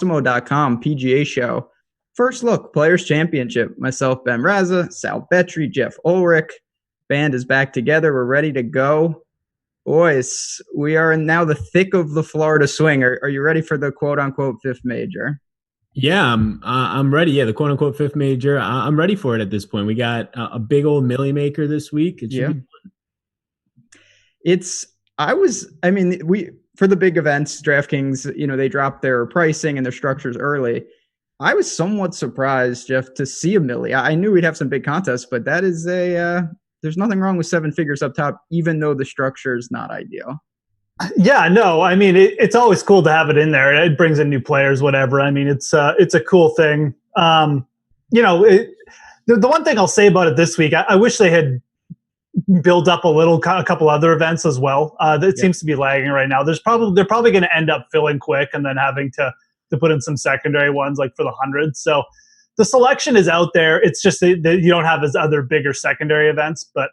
Cosmo.com PGA show. First look, Players Championship. Myself, Ben Raza, Sal Betry, Jeff Ulrich. Band is back together. We're ready to go. Boys, we are in now the thick of the Florida swing. Are you ready for the quote-unquote fifth major? Yeah, I'm ready. Yeah, the quote unquote fifth major. I'm ready for it at this point. We got a big old millie maker this week. It should Yeah. be I mean, we for the big events, DraftKings, they drop their pricing and their structures early. I was somewhat surprised, Jeff, to see a millie. I knew we'd have some big contests, but that is there's nothing wrong with seven figures up top, even though the structure is not ideal. Yeah, no, I mean it's always cool to have it in there. It brings in new players, whatever. I mean, it's a cool thing. The one thing I'll say about it this week, I wish they had built up a couple other events as well. That seems to be lagging right now. They're probably going to end up filling quick and then having to put in some secondary ones like for the 100. So the selection is out there. It's just that you don't have as other bigger secondary events, but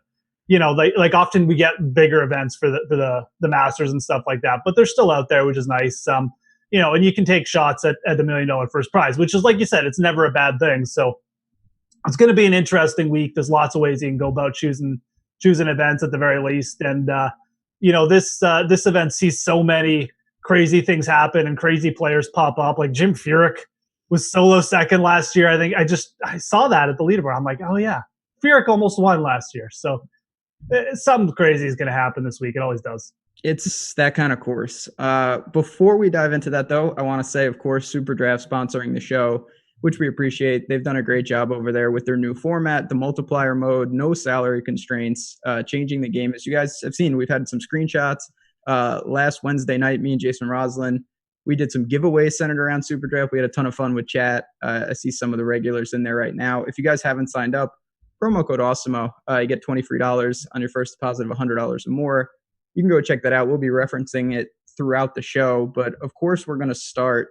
like often we get bigger events for the Masters and stuff like that, but they're still out there, which is nice. And you can take shots at the $1 million first prize, which is, like you said, it's never a bad thing. So it's going to be an interesting week. There's lots of ways you can go about choosing events at the very least. And, this event sees so many crazy things happen and crazy players pop up. Like Jim Furyk was solo second last year. I think I saw that at the leaderboard. I'm like, oh yeah, Furyk almost won last year. So something crazy is going to happen this week. It always does. It's that kind of course. Before we dive into that, though, I want to say, of course, Super Draft sponsoring the show, which we appreciate. They've done a great job over there with their new format, the multiplier mode, no salary constraints, changing the game. As you guys have seen, we've had some screenshots. Last Wednesday night, me and Jason Roslin, we did some giveaways centered around Super Draft. We had a ton of fun with chat. I see some of the regulars in there right now. If you guys haven't signed up, promo code AWESEMO, you get $23 on your first deposit of $100 or more. You can go check that out. We'll be referencing it throughout the show. But, of course, we're going to start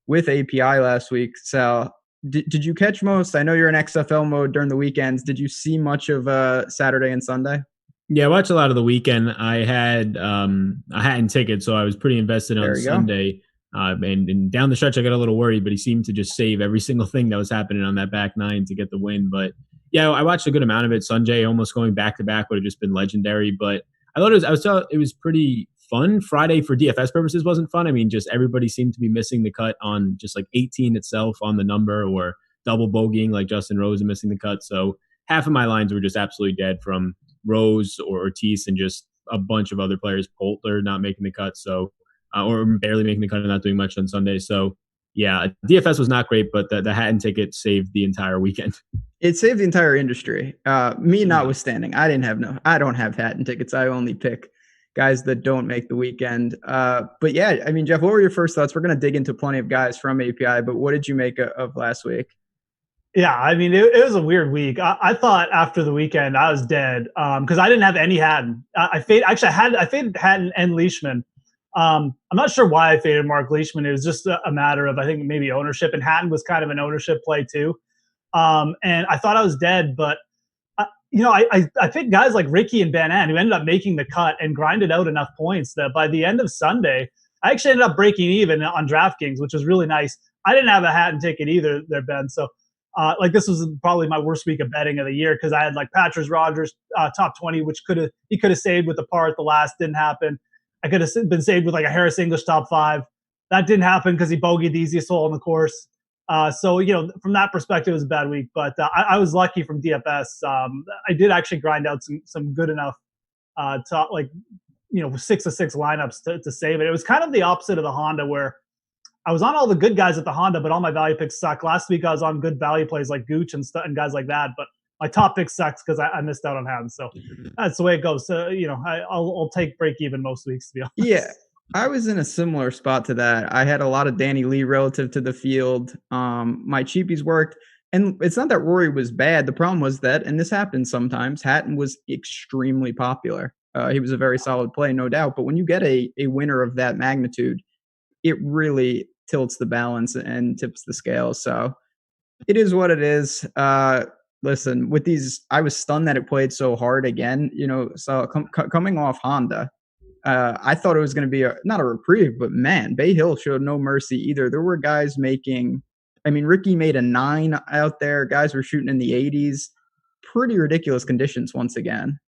with API last week. Sal, did you catch most? I know you're in XFL mode during the weekends. Did you see much of Saturday and Sunday? Yeah, I watched a lot of the weekend. I had a Hatton ticket, so I was pretty invested on Sunday. And down the stretch, I got a little worried, but he seemed to just save every single thing that was happening on that back nine to get the win. But yeah, I watched a good amount of it. Sunday almost going back to back would have just been legendary. But I thought it was pretty fun. Friday for DFS purposes wasn't fun. I mean, just everybody seemed to be missing the cut on just like 18 itself on the number, or double bogeying like Justin Rose and missing the cut. So half of my lines were just absolutely dead from Rose or Ortiz and just a bunch of other players. Poulter not making the cut, so or barely making the cut and not doing much on Sunday. So yeah, DFS was not great, but the Hatton ticket saved the entire weekend. It saved the entire industry. Me notwithstanding, I don't have Hatton tickets. I only pick guys that don't make the weekend. But yeah, I mean, Jeff, what were your first thoughts? We're going to dig into plenty of guys from API, but what did you make of last week? Yeah, I mean, it was a weird week. I thought after the weekend I was dead because I didn't have any Hatton. I faded Hatton and Leishman. I'm not sure why I faded Mark Leishman. It was just a matter of, I think, maybe ownership, and Hatton was kind of an ownership play too. And I thought I was dead, but I think guys like Ricky and Van Ann, who ended up making the cut and grinded out enough points that by the end of Sunday, I actually ended up breaking even on DraftKings, which was really nice. I didn't have a Hatton ticket either there, Ben. So this was probably my worst week of betting of the year because I had like Patras Rogers top 20, which he could have saved with the par at the last. Didn't happen. I could have been saved with like a Harris English top 5. That didn't happen because he bogeyed the easiest hole on the course. So from that perspective, it was a bad week. But I was lucky from DFS. I did actually grind out some good enough to 6 of 6 lineups to save it. It was kind of the opposite of the Honda, where I was on all the good guys at the Honda, but all my value picks suck. Last week I was on good value plays like Gooch and guys like that, but my top pick sucks because I missed out on him. So that's the way it goes. So I'll take break even most weeks, to be honest. Yeah, I was in a similar spot to that. I had a lot of Danny Lee relative to the field. My cheapies worked. And it's not that Rory was bad. The problem was that, and this happens sometimes, Hatton was extremely popular. He was a very solid play, no doubt. But when you get a winner of that magnitude, it really tilts the balance and tips the scale. So it is what it is. Listen, with these, I was stunned that it played so hard again. So coming off Honda, I thought it was going to be not a reprieve, but man, Bay Hill showed no mercy either. There were guys Ricky made a 9 out there. Guys were shooting in the 80s. Pretty ridiculous conditions once again.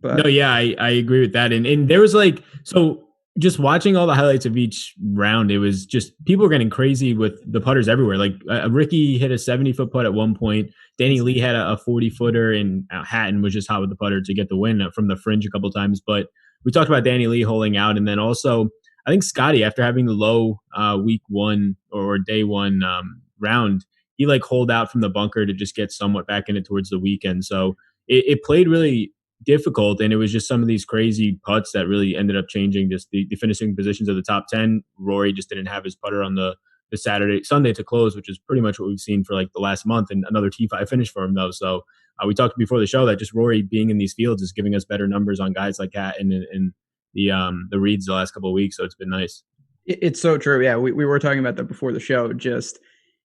But no, yeah, I agree with that. And there was just watching all the highlights of each round, it was just people were getting crazy with the putters everywhere. Like Ricky hit a 70-foot putt at one point. Danny Lee had a 40-footer, and Hatton was just hot with the putter to get the win from the fringe a couple times. But we talked about Danny Lee holding out, and then also I think Scotty, after having the low week one or day one round, he holed out from the bunker to just get somewhat back in it towards the weekend. So it played really difficult, and it was just some of these crazy putts that really ended up changing just the finishing positions of the top 10. Rory just didn't have his putter on the Sunday to close, which is pretty much what we've seen for the last month, and another T5 finish for him though. So we talked before the show that just Rory being in these fields is giving us better numbers on guys like that and the Reeds the last couple of weeks. So it's been nice. It's so true. Yeah, we were talking about that before the show. Just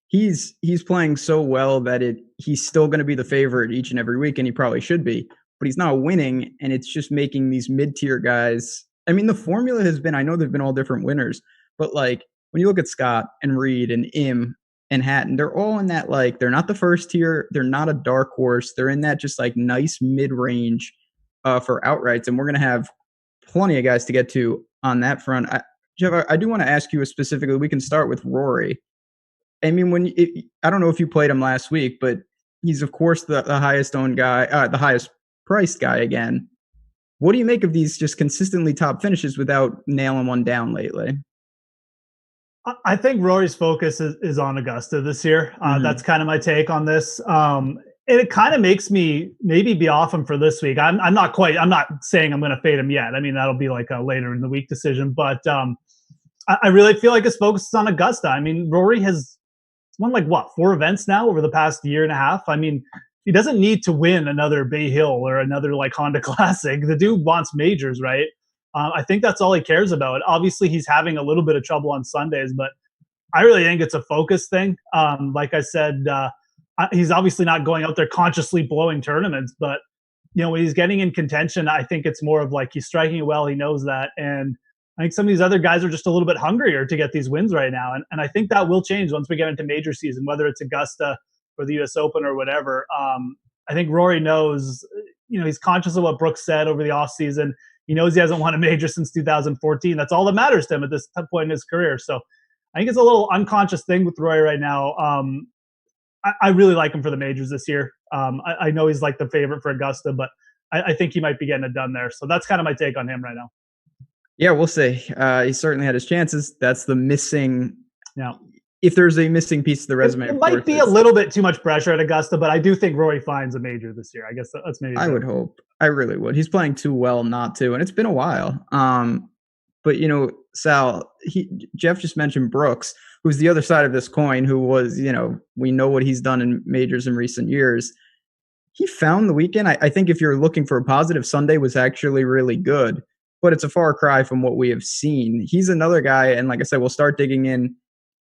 he's playing so well that he's still going to be the favorite each and every week, and he probably should be. But he's not winning, and it's just making these mid-tier guys. I mean, the formula has been, I know they've been all different winners, but when you look at Scott and Reed and Im and Hatton, they're all in that, they're not the first tier. They're not a dark horse. They're in that just nice mid-range for outrights. And we're going to have plenty of guys to get to on that front. Jeff, I do want to ask you specifically, we can start with Rory. I mean, I don't know if you played him last week, but he's of course the highest owned guy, the highest priced guy again. What do you make of these just consistently top finishes without nailing one down lately? I think Rory's focus is on Augusta this year. That's kind of my take on this. And it kind of makes me maybe be off him for this week. I'm not saying I'm going to fade him yet. I mean, that'll be a later in the week decision, but I really feel like his focus is on Augusta. I mean, Rory has won 4 events now over the past year and a half. I mean, he doesn't need to win another Bay Hill or another Honda Classic. The dude wants majors, right? I think that's all he cares about. Obviously, he's having a little bit of trouble on Sundays, but I really think it's a focus thing. Like I said, he's obviously not going out there consciously blowing tournaments, but when he's getting in contention, I think it's more of he's striking it well. He knows that, and I think some of these other guys are just a little bit hungrier to get these wins right now, and I think that will change once we get into major season, whether it's Augusta or the U.S. Open or whatever. I think Rory knows, he's conscious of what Brooks said over the offseason. He knows he hasn't won a major since 2014. That's all that matters to him at this point in his career. So I think it's a little unconscious thing with Rory right now. I really like him for the majors this year. I know he's the favorite for Augusta, but I think he might be getting it done there. So that's kind of my take on him right now. Yeah, we'll see. He certainly had his chances. That's the missing. Yeah. If there's a missing piece of the resume, it might be a little bit too much pressure at Augusta, but I do think Rory finds a major this year. I guess that's maybe. I would hope. I really would. He's playing too well not to, and it's been a while. But Sal, Jeff just mentioned Brooks, who's the other side of this coin, who was, we know what he's done in majors in recent years. He found the weekend. I think if you're looking for a positive, Sunday was actually really good, but it's a far cry from what we have seen. He's another guy, and like I said, we'll start digging in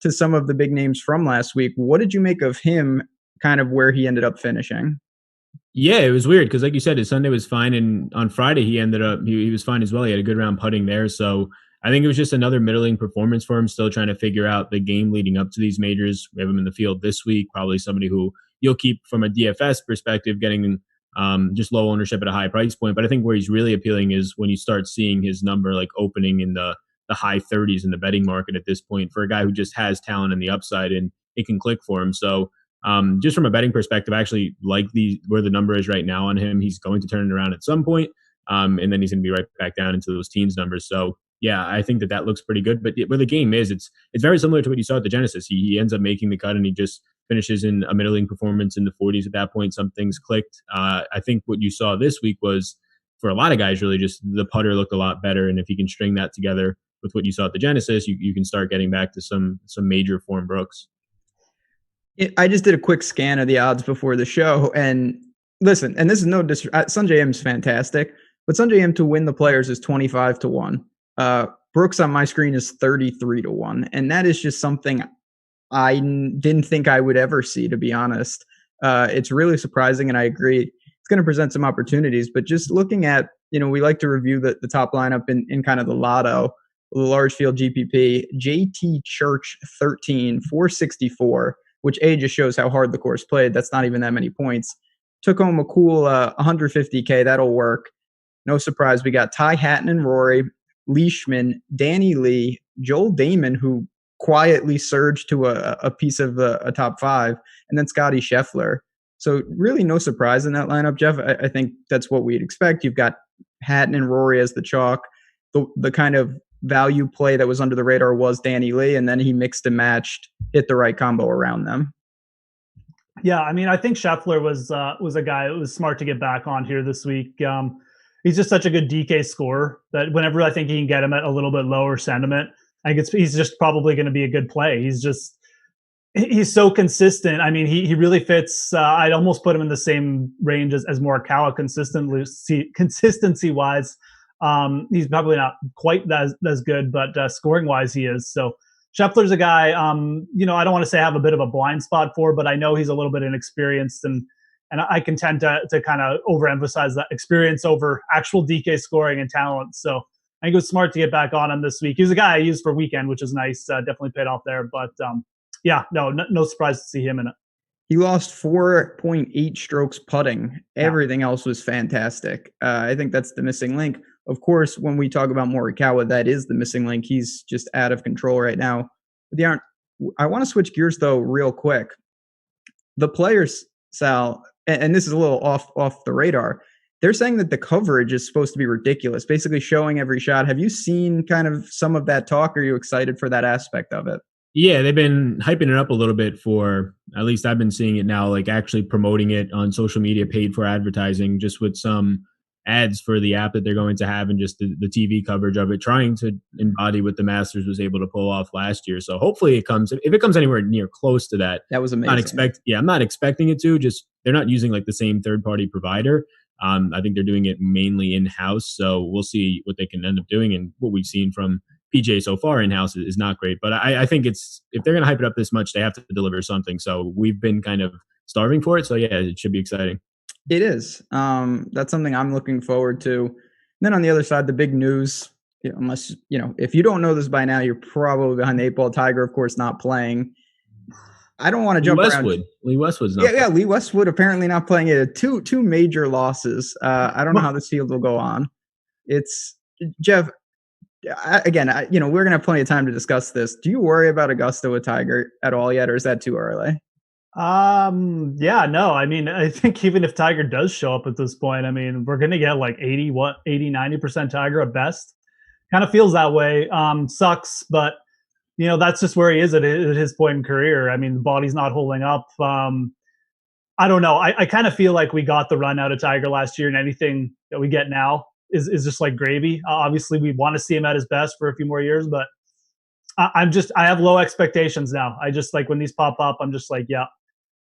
to some of the big names from last week. What did you make of him, kind of where he ended up finishing? Yeah, it was weird because, like you said, his Sunday was fine, and on Friday he ended up he was fine as well. He had a good round putting there, so I think it was just another middling performance for him. Still trying to figure out the game leading up to these majors. We have him in the field this week. Probably somebody who you'll keep from a DFS perspective, getting just low ownership at a high price point. But I think where he's really appealing is when you start seeing his number opening in the high 30s in the betting market at this point for a guy who just has talent and the upside, and it can click for him. So just from a betting perspective, I actually like where the number is right now on him. He's going to turn it around at some point, and then he's going to be right back down into those teens numbers. So yeah, I think that looks pretty good. But where the game is, it's very similar to what you saw at the Genesis. He ends up making the cut, and he just finishes in a middling performance in the 40s at that point. Some things clicked. I think what you saw this week was, for a lot of guys, really just the putter looked a lot better. And if he can string that together with what you saw at the Genesis, you can start getting back to some major form Brooks. I just did a quick scan of the odds before the show, and listen, and this is no disrespect. Sanjay M's fantastic, but Sanjay M to win the Players is 25-1. Brooks on my screen is 33-1, and that is just something I didn't think I would ever see, to be honest. It's really surprising, and I agree. It's going to present some opportunities. But just looking at, we like to review the top lineup in kind of the lotto, the large field GPP. JT Church 13, 464, which just shows how hard the course played. That's not even that many points. Took home a cool 150K. That'll work. No surprise. We got Ty Hatton and Rory, Leishman, Danny Lee, Joel Damon, who quietly surged to a piece of a top 5, and then Scotty Scheffler. So really no surprise in that lineup, Jeff. I think that's what we'd expect. You've got Hatton and Rory as the chalk. The kind of value play that was under the radar was Danny Lee, and then he mixed and matched, hit the right combo around them. Yeah, I mean, I think Scheffler was a guy that was smart to get back on here this week. He's just such a good DK scorer that whenever I think he can get him at a little bit lower sentiment, I think he's just probably going to be a good play. He's so consistent. I mean, he really fits. I'd almost put him in the same range as Morikawa consistency wise. He's probably not quite as good, but scoring wise he is. So Scheffler's a guy, I don't want to say I have a bit of a blind spot for, but I know he's a little bit inexperienced, and I can tend to kind of overemphasize that experience over actual DK scoring and talent. So I think it was smart to get back on him this week. He was a guy I used for weekend, which is nice. Definitely paid off there. But no surprise to see him in it. He lost 4.8 strokes putting. Everything else was fantastic. I think that's the missing link. Of course, when we talk about Morikawa, that is the missing link. He's just out of control right now. But I want to switch gears, though, real quick. The players, Sal, and this is a little off the radar, they're saying that the coverage is supposed to be ridiculous, basically showing every shot. Have you seen kind of some of that talk? Are you excited for that aspect of it? Yeah, they've been hyping it up a little bit for, at least I've been seeing it now, like actually promoting it on social media, paid for advertising, just with some ads for the app that they're going to have and just the TV coverage of it, trying to embody what the Masters was able to pull off last year. So hopefully if it comes anywhere near close to that. That was amazing. I'm not expecting it to, just they're not using like the same third-party provider. I think they're doing it mainly in-house, so we'll see what they can end up doing. And what we've seen from PGA so far in-house is not great. But I think if they're going to hype it up this much, they have to deliver something. So we've been kind of starving for it. So yeah, it should be exciting. It is. That's something I'm looking forward to. And then on the other side, the big news, unless, if you don't know this by now, you're probably behind the 8 ball. Tiger, of course, not playing. I don't want to jump around. Lee Westwood's not playing. Yeah, Lee Westwood apparently not playing. It two major losses. I don't know how this field will go on. It's Jeff. We're gonna have plenty of time to discuss this. Do you worry about Augusta with Tiger at all yet, or is that too early? No. I mean, I think even if Tiger does show up at this point, I mean, we're gonna get like 90% Tiger at best. Kind of feels that way. Sucks, but that's just where he is at his point in career. I mean, the body's not holding up. I don't know. I kind of feel like we got the run out of Tiger last year, and anything that we get now is just like gravy. Obviously, we want to see him at his best for a few more years, but I have low expectations now. I just like when these pop up, I'm just like, yeah,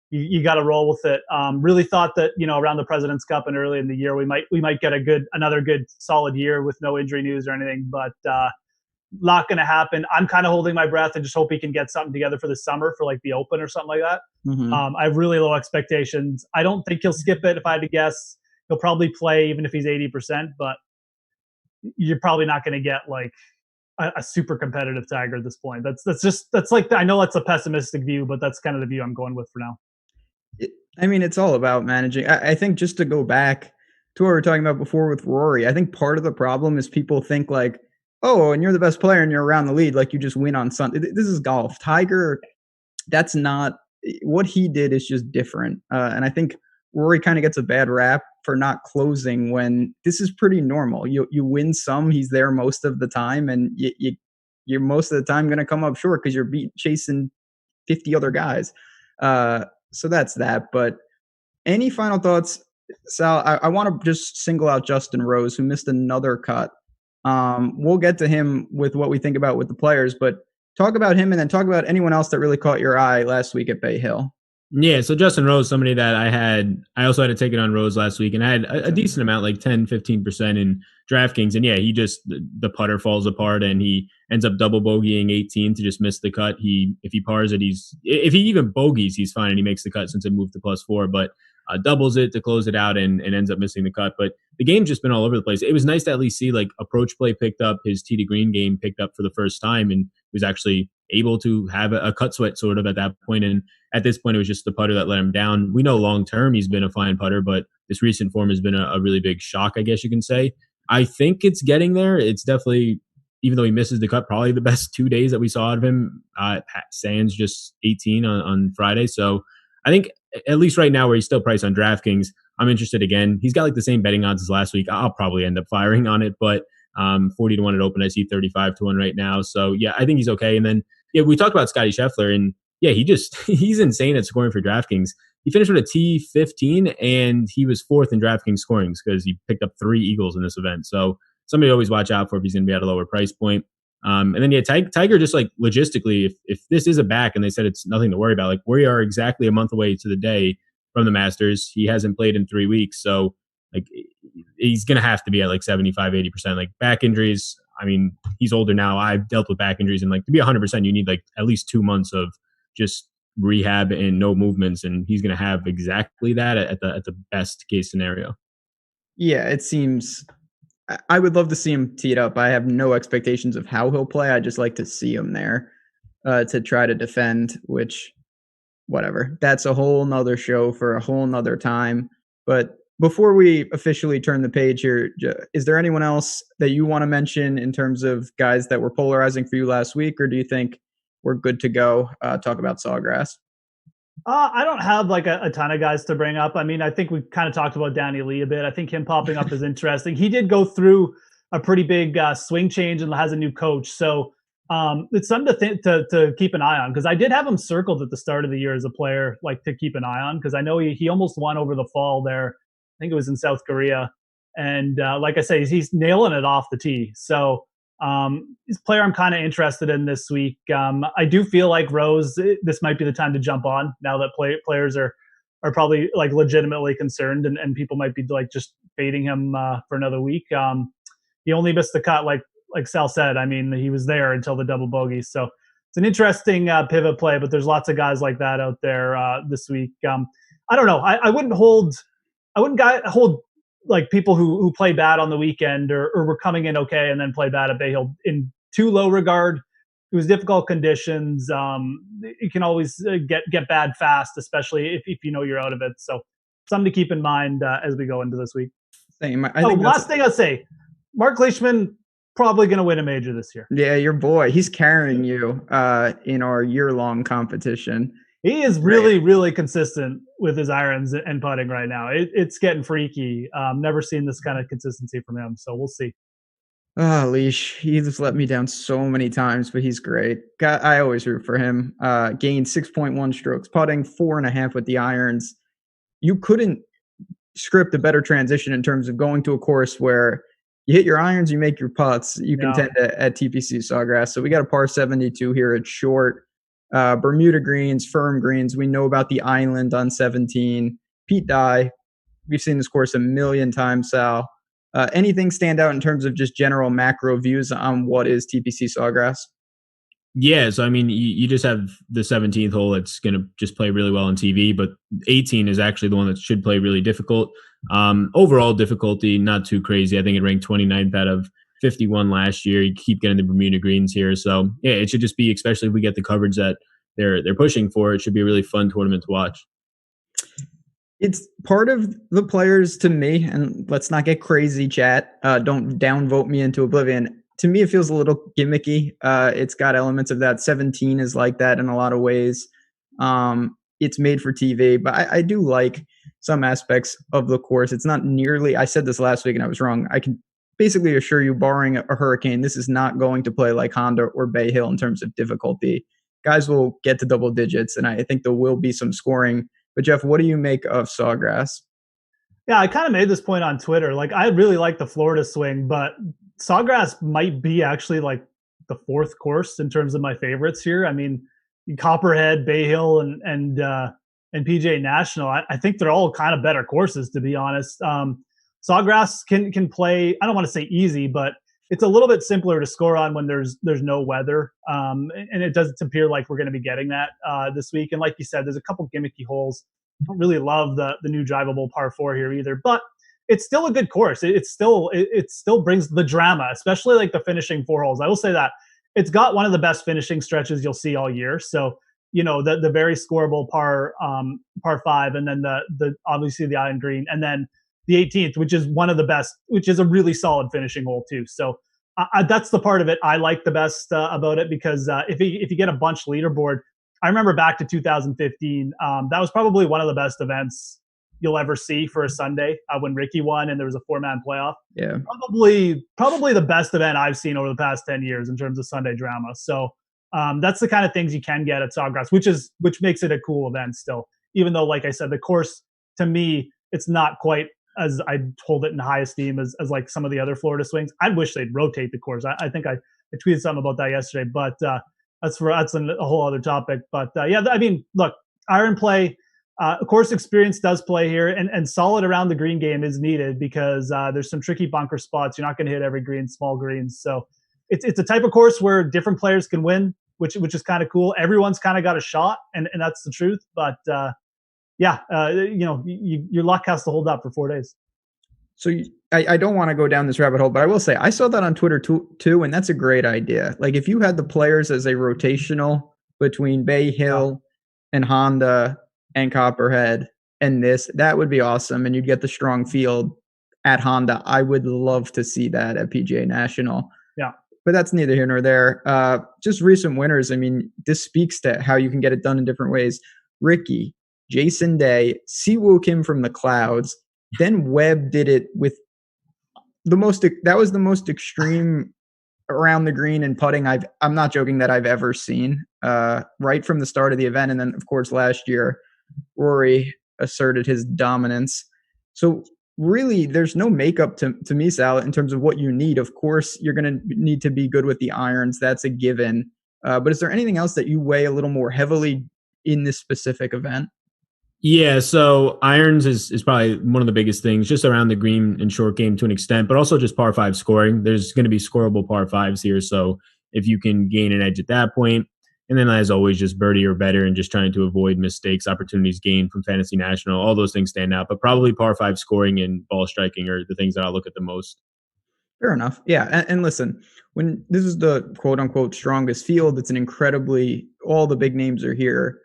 you got to roll with it. Really thought that around the President's Cup and early in the year we might get another good solid year with no injury news or anything, but not going to happen. I'm kind of holding my breath and just hope he can get something together for the summer for like the Open or something like that. Mm-hmm. I have really low expectations. I don't think he'll skip it. If I had to guess, he'll probably play even if he's 80%, but you're probably not going to get like a super competitive Tiger at this point. That's like, I know that's a pessimistic view, but that's kind of the view I'm going with for now. It's all about managing. I think just to go back to what we were talking about before with Rory, I think part of the problem is people think like, oh, and you're the best player and you're around the lead, like you just win on Sunday. This is golf. Tiger, that's not what he did is just different. And I think Rory kind of gets a bad rap for not closing when this is pretty normal. You win some, he's there most of the time, and you're most of the time going to come up short because you're chasing 50 other guys. So that's that. But any final thoughts, Sal? I want to just single out Justin Rose, who missed another cut. We'll get to him with what we think about with the players, but talk about him and then talk about anyone else that really caught your eye last week at Bay Hill. Yeah, so Justin Rose, somebody that I also had to take it on Rose last week, and I had a decent amount, like 10, 15% in DraftKings. And yeah, he just, the putter falls apart and he ends up double bogeying 18 to just miss the cut. If he pars it, if he even bogeys, he's fine and he makes the cut since it moved to +4. But doubles it to close it out and ends up missing the cut. But the game's just been all over the place. It was nice to at least see like approach play picked up, his tee to green game picked up for the first time, and was actually able to have a cut sweat sort of at that point. And at this point, it was just the putter that let him down. We know long term he's been a fine putter, but this recent form has been a really big shock, I guess you can say. I think it's getting there. It's definitely, even though he misses the cut, probably the best 2 days that we saw out of him. Sands just 18 on Friday. So I think at least right now where he's still priced on DraftKings, I'm interested again. He's got like the same betting odds as last week. I'll probably end up firing on it, but 40 to 1 at open. I see 35 to 1 right now. So yeah, I think he's okay. And then, yeah, we talked about Scotty Scheffler, and yeah, he's insane at scoring for DraftKings. He finished with a T15, and he was fourth in DraftKings scorings because he picked up 3 eagles in this event. So somebody to always watch out for if he's going to be at a lower price point. And then, yeah, Tiger, just like logistically, if this is a back and they said it's nothing to worry about, like we are exactly a month away to the day from the Masters. He hasn't played in 3 weeks. So like he's going to have to be at like 75, 80%. Like back injuries, I mean, he's older now. I've dealt with back injuries, and like to be 100%, you need like at least 2 months of just rehab and no movements. And he's going to have exactly that at the best case scenario. Yeah, it seems. I would love to see him tee it up. I have no expectations of how he'll play. I just like to see him there to try to defend, which, whatever. That's a whole nother show for a whole nother time. But before we officially turn the page here, is there anyone else that you want to mention in terms of guys that were polarizing for you last week, or do you think we're good to go talk about Sawgrass? I don't have like a ton of guys to bring up. I mean, I think we kind of talked about Danny Lee a bit. I think him popping up is interesting. He did go through a pretty big swing change and has a new coach. So it's something to keep an eye on, because I did have him circled at the start of the year as a player, like to keep an eye on, because I know he almost won over the fall there. I think it was in South Korea. And like I say, he's nailing it off the tee. So he's a player I'm kind of interested in this week. I do feel like Rose, this might be the time to jump on now that players are probably like legitimately concerned, and people might be like just fading him for another week. He only missed the cut, like Sal said. I mean, he was there until the double bogey. So it's an interesting pivot play, but there's lots of guys like that out there this week. I don't know. I wouldn't hold like people who play bad on the weekend or were coming in okay and then play bad at Bay Hill in too low regard. It was difficult conditions. You can always get bad fast, especially if you know you're out of it. So something to keep in mind as we go into this week. Same. Last thing I'll say, Mark Leishman probably going to win a major this year. Yeah, your boy. He's carrying you in our year-long competition. He is really, really consistent with his irons and putting right now. It's getting freaky. Never seen this kind of consistency from him, so we'll see. Oh, Leash. He's let me down so many times, but he's great. I always root for him. Gained 6.1 strokes putting, 4.5 with the irons. You couldn't script a better transition in terms of going to a course where you hit your irons, you make your putts. You contend at TPC Sawgrass. So we got a par 72 here at short. Bermuda greens, firm greens. We know about the island on 17. Pete Dye. We've seen this course a million times, Sal. Anything stand out in terms of just general macro views on what is TPC Sawgrass? Yeah, so I mean, you just have the 17th hole that's going to just play really well on TV, but 18 is actually the one that should play really difficult. Overall difficulty, not too crazy. I think it ranked 29th out of 51 last year. You keep getting the Bermuda greens here. So yeah, it should just be, especially if we get the coverage that they're pushing for, it should be a really fun tournament to watch. It's part of the players to me, and let's not get crazy, chat. Don't downvote me into oblivion. To me, it feels a little gimmicky. It's got elements of that. 17 is like that in a lot of ways. It's made for TV, but I do like some aspects of the course. It's not nearly, I said this last week and I was wrong. I can basically assure you, barring a hurricane, this is not going to play like Honda or Bay Hill in terms of difficulty. Guys will get to double digits, and I think there will be some scoring. But Jeff, what do you make of Sawgrass? Yeah, I kind of made this point on Twitter. Like, I really like the Florida swing, but Sawgrass might be actually like the fourth course in terms of my favorites here. I mean, Copperhead, Bay Hill, and PGA National. I think they're all kind of better courses, to be honest. Sawgrass can play, I don't want to say easy, but it's a little bit simpler to score on when there's no weather. And it doesn't appear like we're going to be getting that this week. And like you said, there's a couple gimmicky holes. don't really love the new drivable par 4 here either, but it's still a good course. It still brings the drama, especially like the finishing 4 holes. I will say that it's got one of the best finishing stretches you'll see all year. So, the very scoreable par 5, and then the obviously the iron green, and then the 18th, which is one of the best, which is a really solid finishing hole too. So that's the part of it I like the best about it, because if you get a bunch leaderboard, I remember back to 2015, that was probably one of the best events you'll ever see for a Sunday, when Ricky won and there was a 4-man playoff. Yeah, probably the best event I've seen over the past 10 years in terms of Sunday drama. So that's the kind of things you can get at Sawgrass, which makes it a cool event still. Even though, like I said, the course, to me, it's not quite as I hold it in high esteem as like some of the other Florida swings. I wish they'd rotate the course. I think I tweeted something about that yesterday, but that's a whole other topic. But yeah, I mean, look, iron play, course experience does play here, and solid around the green game is needed, because there's some tricky bunker spots. You're not going to hit every green, small greens. So it's a type of course where different players can win, which is kind of cool. Everyone's kind of got a shot, and that's the truth. But yeah, your luck has to hold up for 4 days. So I don't want to go down this rabbit hole, but I will say I saw that on Twitter too, and that's a great idea. Like, if you had the players as a rotational between Bay Hill and Honda and Copperhead and that would be awesome, and you'd get the strong field at Honda. I would love to see that at PGA National. Yeah. But that's neither here nor there. Just recent winners. I mean, this speaks to how you can get it done in different ways. Ricky, Jason Day, Siwoo Kim from the clouds. Then Webb did it with that was the most extreme around the green and putting I'm not joking, that I've ever seen, right from the start of the event. And then, of course, last year, Rory asserted his dominance. So really, there's no makeup to me, Sal, in terms of what you need. Of course, you're going to need to be good with the irons. That's a given. But is there anything else that you weigh a little more heavily in this specific event? Yeah, so irons is probably one of the biggest things, just around the green and short game to an extent, but also just par 5 scoring. There's going to be scoreable par 5s here, so if you can gain an edge at that point, and then as always, just birdie or better, and just trying to avoid mistakes, opportunities gained from Fantasy National, all those things stand out. But probably par 5 scoring and ball striking are the things that I'll look at the most. Fair enough. Yeah, and listen, when this is the quote unquote strongest field, it's all the big names are here.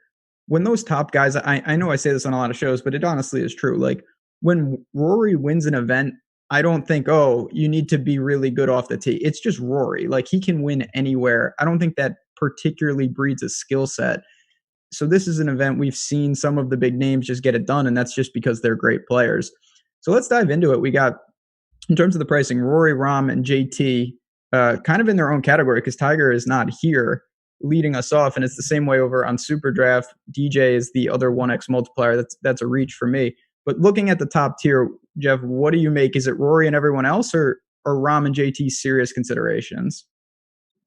When those top guys, I know I say this on a lot of shows, but it honestly is true. Like, when Rory wins an event, I don't think, oh, you need to be really good off the tee. It's just Rory. Like, he can win anywhere. I don't think that particularly breeds a skill set. So this is an event we've seen some of the big names just get it done, and that's just because they're great players. So let's dive into it. We got, in terms of the pricing, Rory, Rahm, and JT kind of in their own category, because Tiger is not here, leading us off, and it's the same way over on Super Draft. DJ is the other 1x multiplier. That's a reach for me. But looking at the top tier, Jeff, what do you make? Is it Rory and everyone else, or Rahm and JT serious considerations?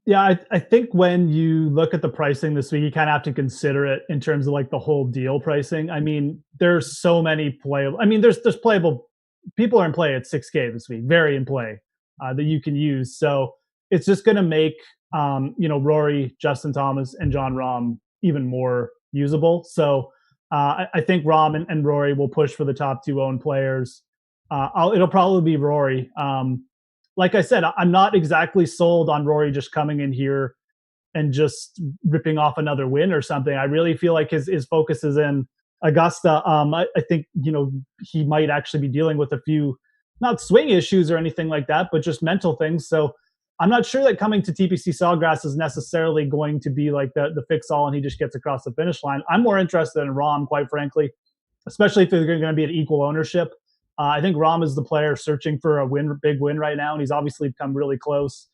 Yeah, I think when you look at the pricing this week, you kind of have to consider it in terms of like the whole deal pricing. I mean, there's so many playable. I mean, there's playable. People are in play at 6K this week, very in play, that you can use. So it's just going to make Rory, Justin Thomas, and Jon Rahm even more usable. So I think Rahm and Rory will push for the top 2 owned players. It'll probably be Rory. Like I said, I'm not exactly sold on Rory just coming in here and just ripping off another win or something. I really feel like his focus is in Augusta. I think, he might actually be dealing with a few, not swing issues or anything like that, but just mental things. So I'm not sure that coming to TPC Sawgrass is necessarily going to be like the fix-all and he just gets across the finish line. I'm more interested in Rahm, quite frankly, especially if they're going to be at equal ownership. I think Rahm is the player searching for a big win right now, and he's obviously come really close.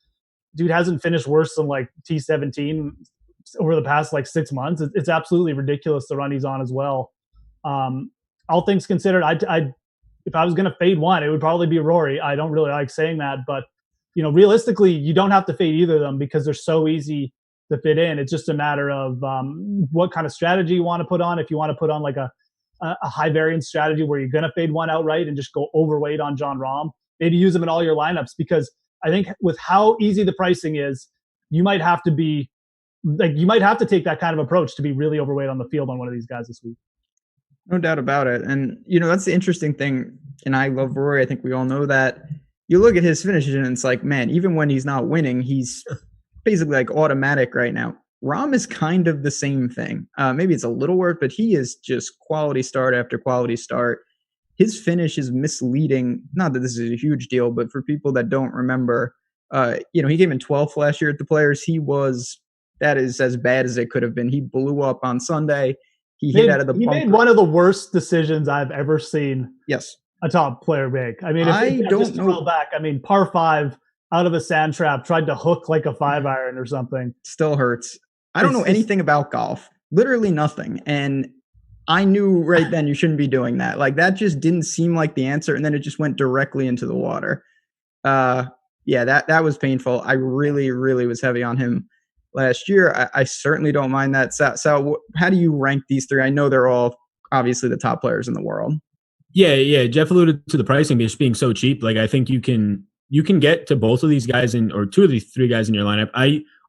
Dude hasn't finished worse than like T17 over the past like 6 months. It's absolutely ridiculous the run he's on as well. All things considered, if I was going to fade one, it would probably be Rory. I don't really like saying that, but realistically, you don't have to fade either of them because they're so easy to fit in. It's just a matter of what kind of strategy you want to put on. If you want to put on like a high variance strategy where you're going to fade one outright and just go overweight on Jon Rahm, maybe use them in all your lineups, because I think with how easy the pricing is, you might have to take that kind of approach to be really overweight on the field on one of these guys this week. No doubt about it. And, that's the interesting thing. And I love Rory. I think we all know that. You look at his finishes and it's like, man, even when he's not winning, he's basically like automatic right now. Rahm is kind of the same thing. Maybe it's a little worse, but he is just quality start after quality start. His finish is misleading. Not that this is a huge deal, but for people that don't remember, he came in 12th last year at the Players. That is as bad as it could have been. He blew up on Sunday. He hit out of the bunker. He made one of the worst decisions I've ever seen. Yes. A top player make. I mean, if I don't know back, I mean, par 5 out of a sand trap, tried to hook like a 5-iron or something. Still hurts. I don't know anything about golf. Literally nothing. And I knew right then you shouldn't be doing that. Like, that just didn't seem like the answer. And then it just went directly into the water. That was painful. I really, really was heavy on him last year. I certainly don't mind that. Sal, how do you rank these three? I know they're all obviously the top players in the world. Yeah. Jeff alluded to the pricing just being so cheap. Like, I think you can get to both of these guys or two of these three guys in your lineup.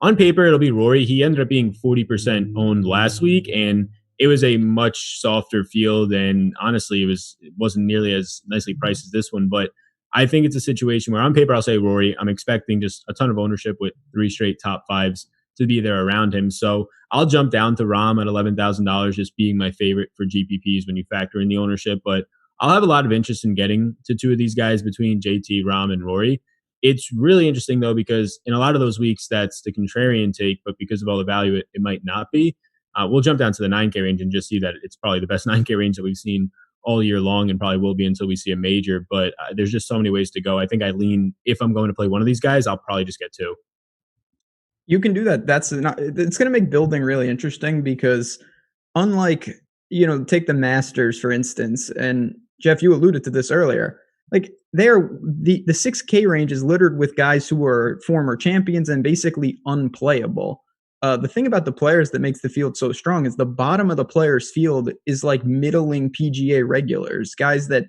On paper, it'll be Rory. He ended up being 40% owned last week, and it was a much softer field. And honestly, it wasn't nearly as nicely priced as this one. But I think it's a situation where on paper, I'll say Rory. I'm expecting just a ton of ownership with 3 straight top 5s to be there around him. So I'll jump down to Rahm at $11,000, just being my favorite for GPPs when you factor in the ownership. But I'll have a lot of interest in getting to two of these guys between JT, Rahm, and Rory. It's really interesting, though, because in a lot of those weeks, that's the contrarian take, but because of all the value, it might not be. We'll jump down to the 9K range and just see that it's probably the best 9K range that we've seen all year long and probably will be until we see a major. But there's just so many ways to go. I think I lean, if I'm going to play one of these guys, I'll probably just get 2. You can do that. It's going to make building really interesting because unlike, take the Masters, for instance, and Jeff, you alluded to this earlier. Like, the 6K range is littered with guys who are former champions and basically unplayable. The thing about the Players that makes the field so strong is the bottom of the Players field is like middling PGA regulars, guys that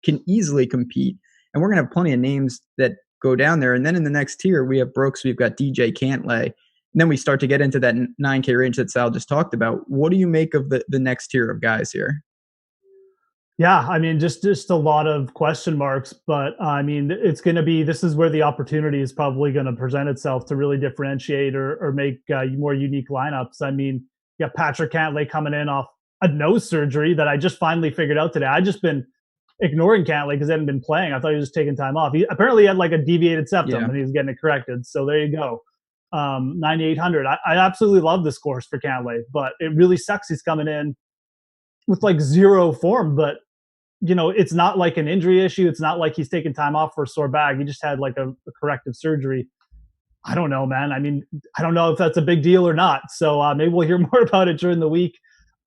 can easily compete. And we're going to have plenty of names that go down there. And then in the next tier, we have Brooks, we've got DJ Cantlay. And then we start to get into that 9K range that Sal just talked about. What do you make of the next tier of guys here? Yeah, I mean, just a lot of question marks, but I mean, it's going to be, this is where the opportunity is probably going to present itself to really differentiate or make more unique lineups. I mean, you got Patrick Cantlay coming in off a nose surgery that I just finally figured out today. I just been ignoring Cantlay because he hadn't been playing. I thought he was just taking time off. He apparently had like a deviated septum and he was getting it corrected. So there you go. 9,800. I absolutely love this course for Cantlay, but it really sucks he's coming in with like zero form. But it's not like an injury issue. It's not like he's taking time off for a sore back. He just had like a corrective surgery. I don't know, man. I mean, I don't know if that's a big deal or not. So maybe we'll hear more about it during the week.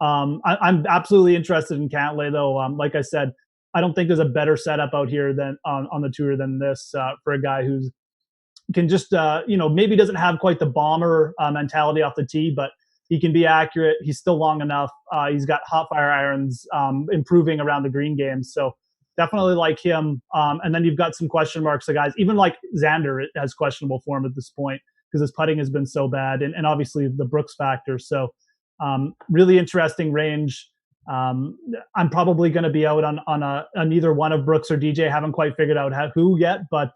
I'm absolutely interested in Cantlay, though. Like I said, I don't think there's a better setup out here than on the tour than this for a guy who's can just maybe doesn't have quite the bomber mentality off the tee, but he can be accurate. He's still long enough. He's got hot fire irons, improving around the green game. So definitely like him. And then you've got some question marks. The guys, even like Xander, has questionable form at this point because his putting has been so bad, and obviously the Brooks factor. So really interesting range. I'm probably going to be out on either one of Brooks or DJ. Haven't quite figured out who yet, but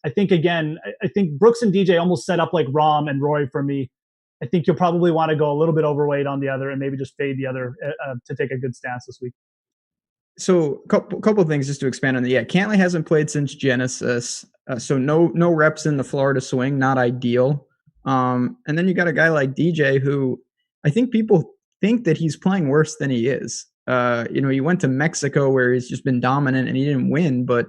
I think Brooks and DJ almost set up like Rahm and Roy for me. I think you'll probably want to go a little bit overweight on the other and maybe just fade the other to take a good stance this week. So couple of things just to expand on that. Yeah, Cantlay hasn't played since Genesis, so no reps in the Florida swing, not ideal. And then you got a guy like DJ who I think people think that he's playing worse than he is. He went to Mexico where he's just been dominant and he didn't win, but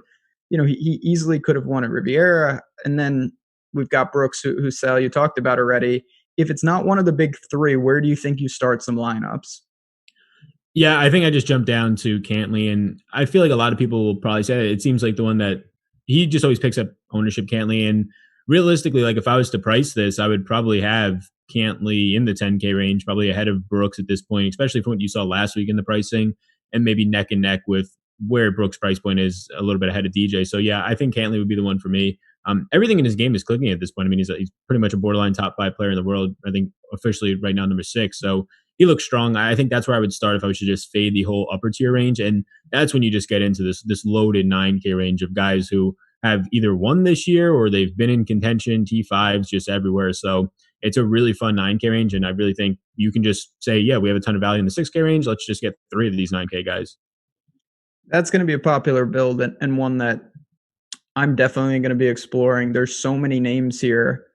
he easily could have won at Riviera. And then we've got Brooks, who Sal, you talked about already. If it's not one of the big three, where do you think you start some lineups? Yeah, I think I just jumped down to Cantlay, and I feel like a lot of people will probably say that it seems like the one that he just always picks up ownership, Cantlay. And realistically, like if I was to price this, I would probably have Cantlay in the 10K range, probably ahead of Brooks at this point, especially from what you saw last week in the pricing, and maybe neck and neck with where Brooks' price point is a little bit ahead of DJ. So yeah, I think Cantlay would be the one for me. Everything in his game is clicking at this point. I mean, he's pretty much a borderline top 5 player in the world. I think officially right now number 6. So he looks strong. I think that's where I would start if I was to just fade the whole upper tier range. And that's when you just get into this loaded 9K range of guys who have either won this year or they've been in contention, T5s just everywhere. So it's a really fun 9K range. And I really think you can just say, yeah, we have a ton of value in the 6K range. Let's just get 3 of these 9K guys. That's going to be a popular build and one that I'm definitely going to be exploring. There's so many names here.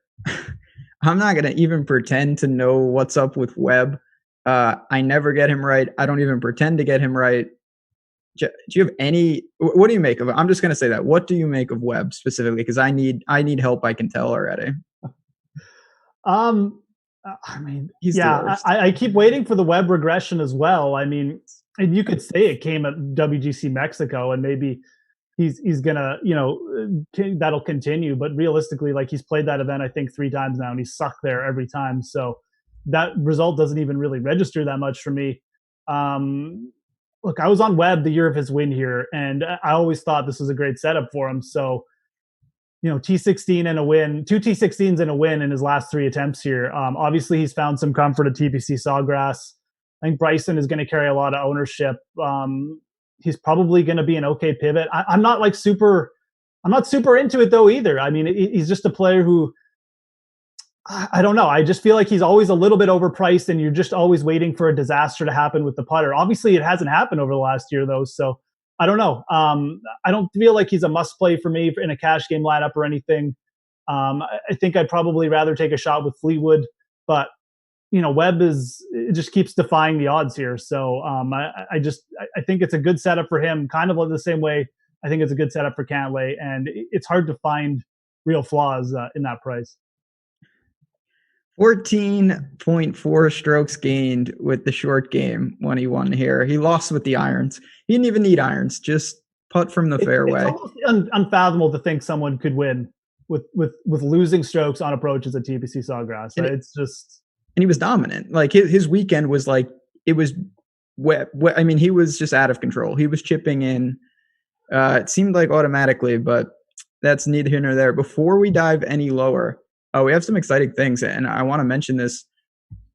I'm not going to even pretend to know what's up with Webb. I never get him right. I don't even pretend to get him right. Do you have any? What do you make of it? I'm just going to say that. What do you make of Webb specifically? Because I need help. I can tell already. I mean, I keep waiting for the Webb regression as well. I mean, and you could say it came at WGC Mexico, and maybe he's gonna, that'll continue. But realistically, like, he's played that event I think 3 times now, and he's sucked there every time. So that result doesn't even really register that much for me. Look, I was on Webb the year of his win here, and I always thought this was a great setup for him. So, T16 and a win, 2 T16s and a win in his last 3 attempts here. Obviously, he's found some comfort at TPC Sawgrass. I think Bryson is going to carry a lot of ownership. He's probably going to be an okay pivot. I'm not super into it though either. I mean, he's just a player who, I don't know. I just feel like he's always a little bit overpriced, and you're just always waiting for a disaster to happen with the putter. Obviously, it hasn't happened over the last year though, so I don't know. I don't feel like he's a must play for me in a cash game lineup or anything. I think I'd probably rather take a shot with Fleetwood, but Webb just keeps defying the odds here. So I think it's a good setup for him, kind of the same way I think it's a good setup for Cantlay, and it's hard to find real flaws in that price. 14.4 strokes gained with the short game when he won here. He lost with the irons. He didn't even need irons, just putt from the fairway. It's almost unfathomable to think someone could win with losing strokes on approaches at TPC Sawgrass. Right? It's just, and he was dominant. Like his weekend was like, it was wet. I mean, he was just out of control. He was chipping in. It seemed like automatically, but that's neither here nor there. Before we dive any lower, we have some exciting things, and I want to mention this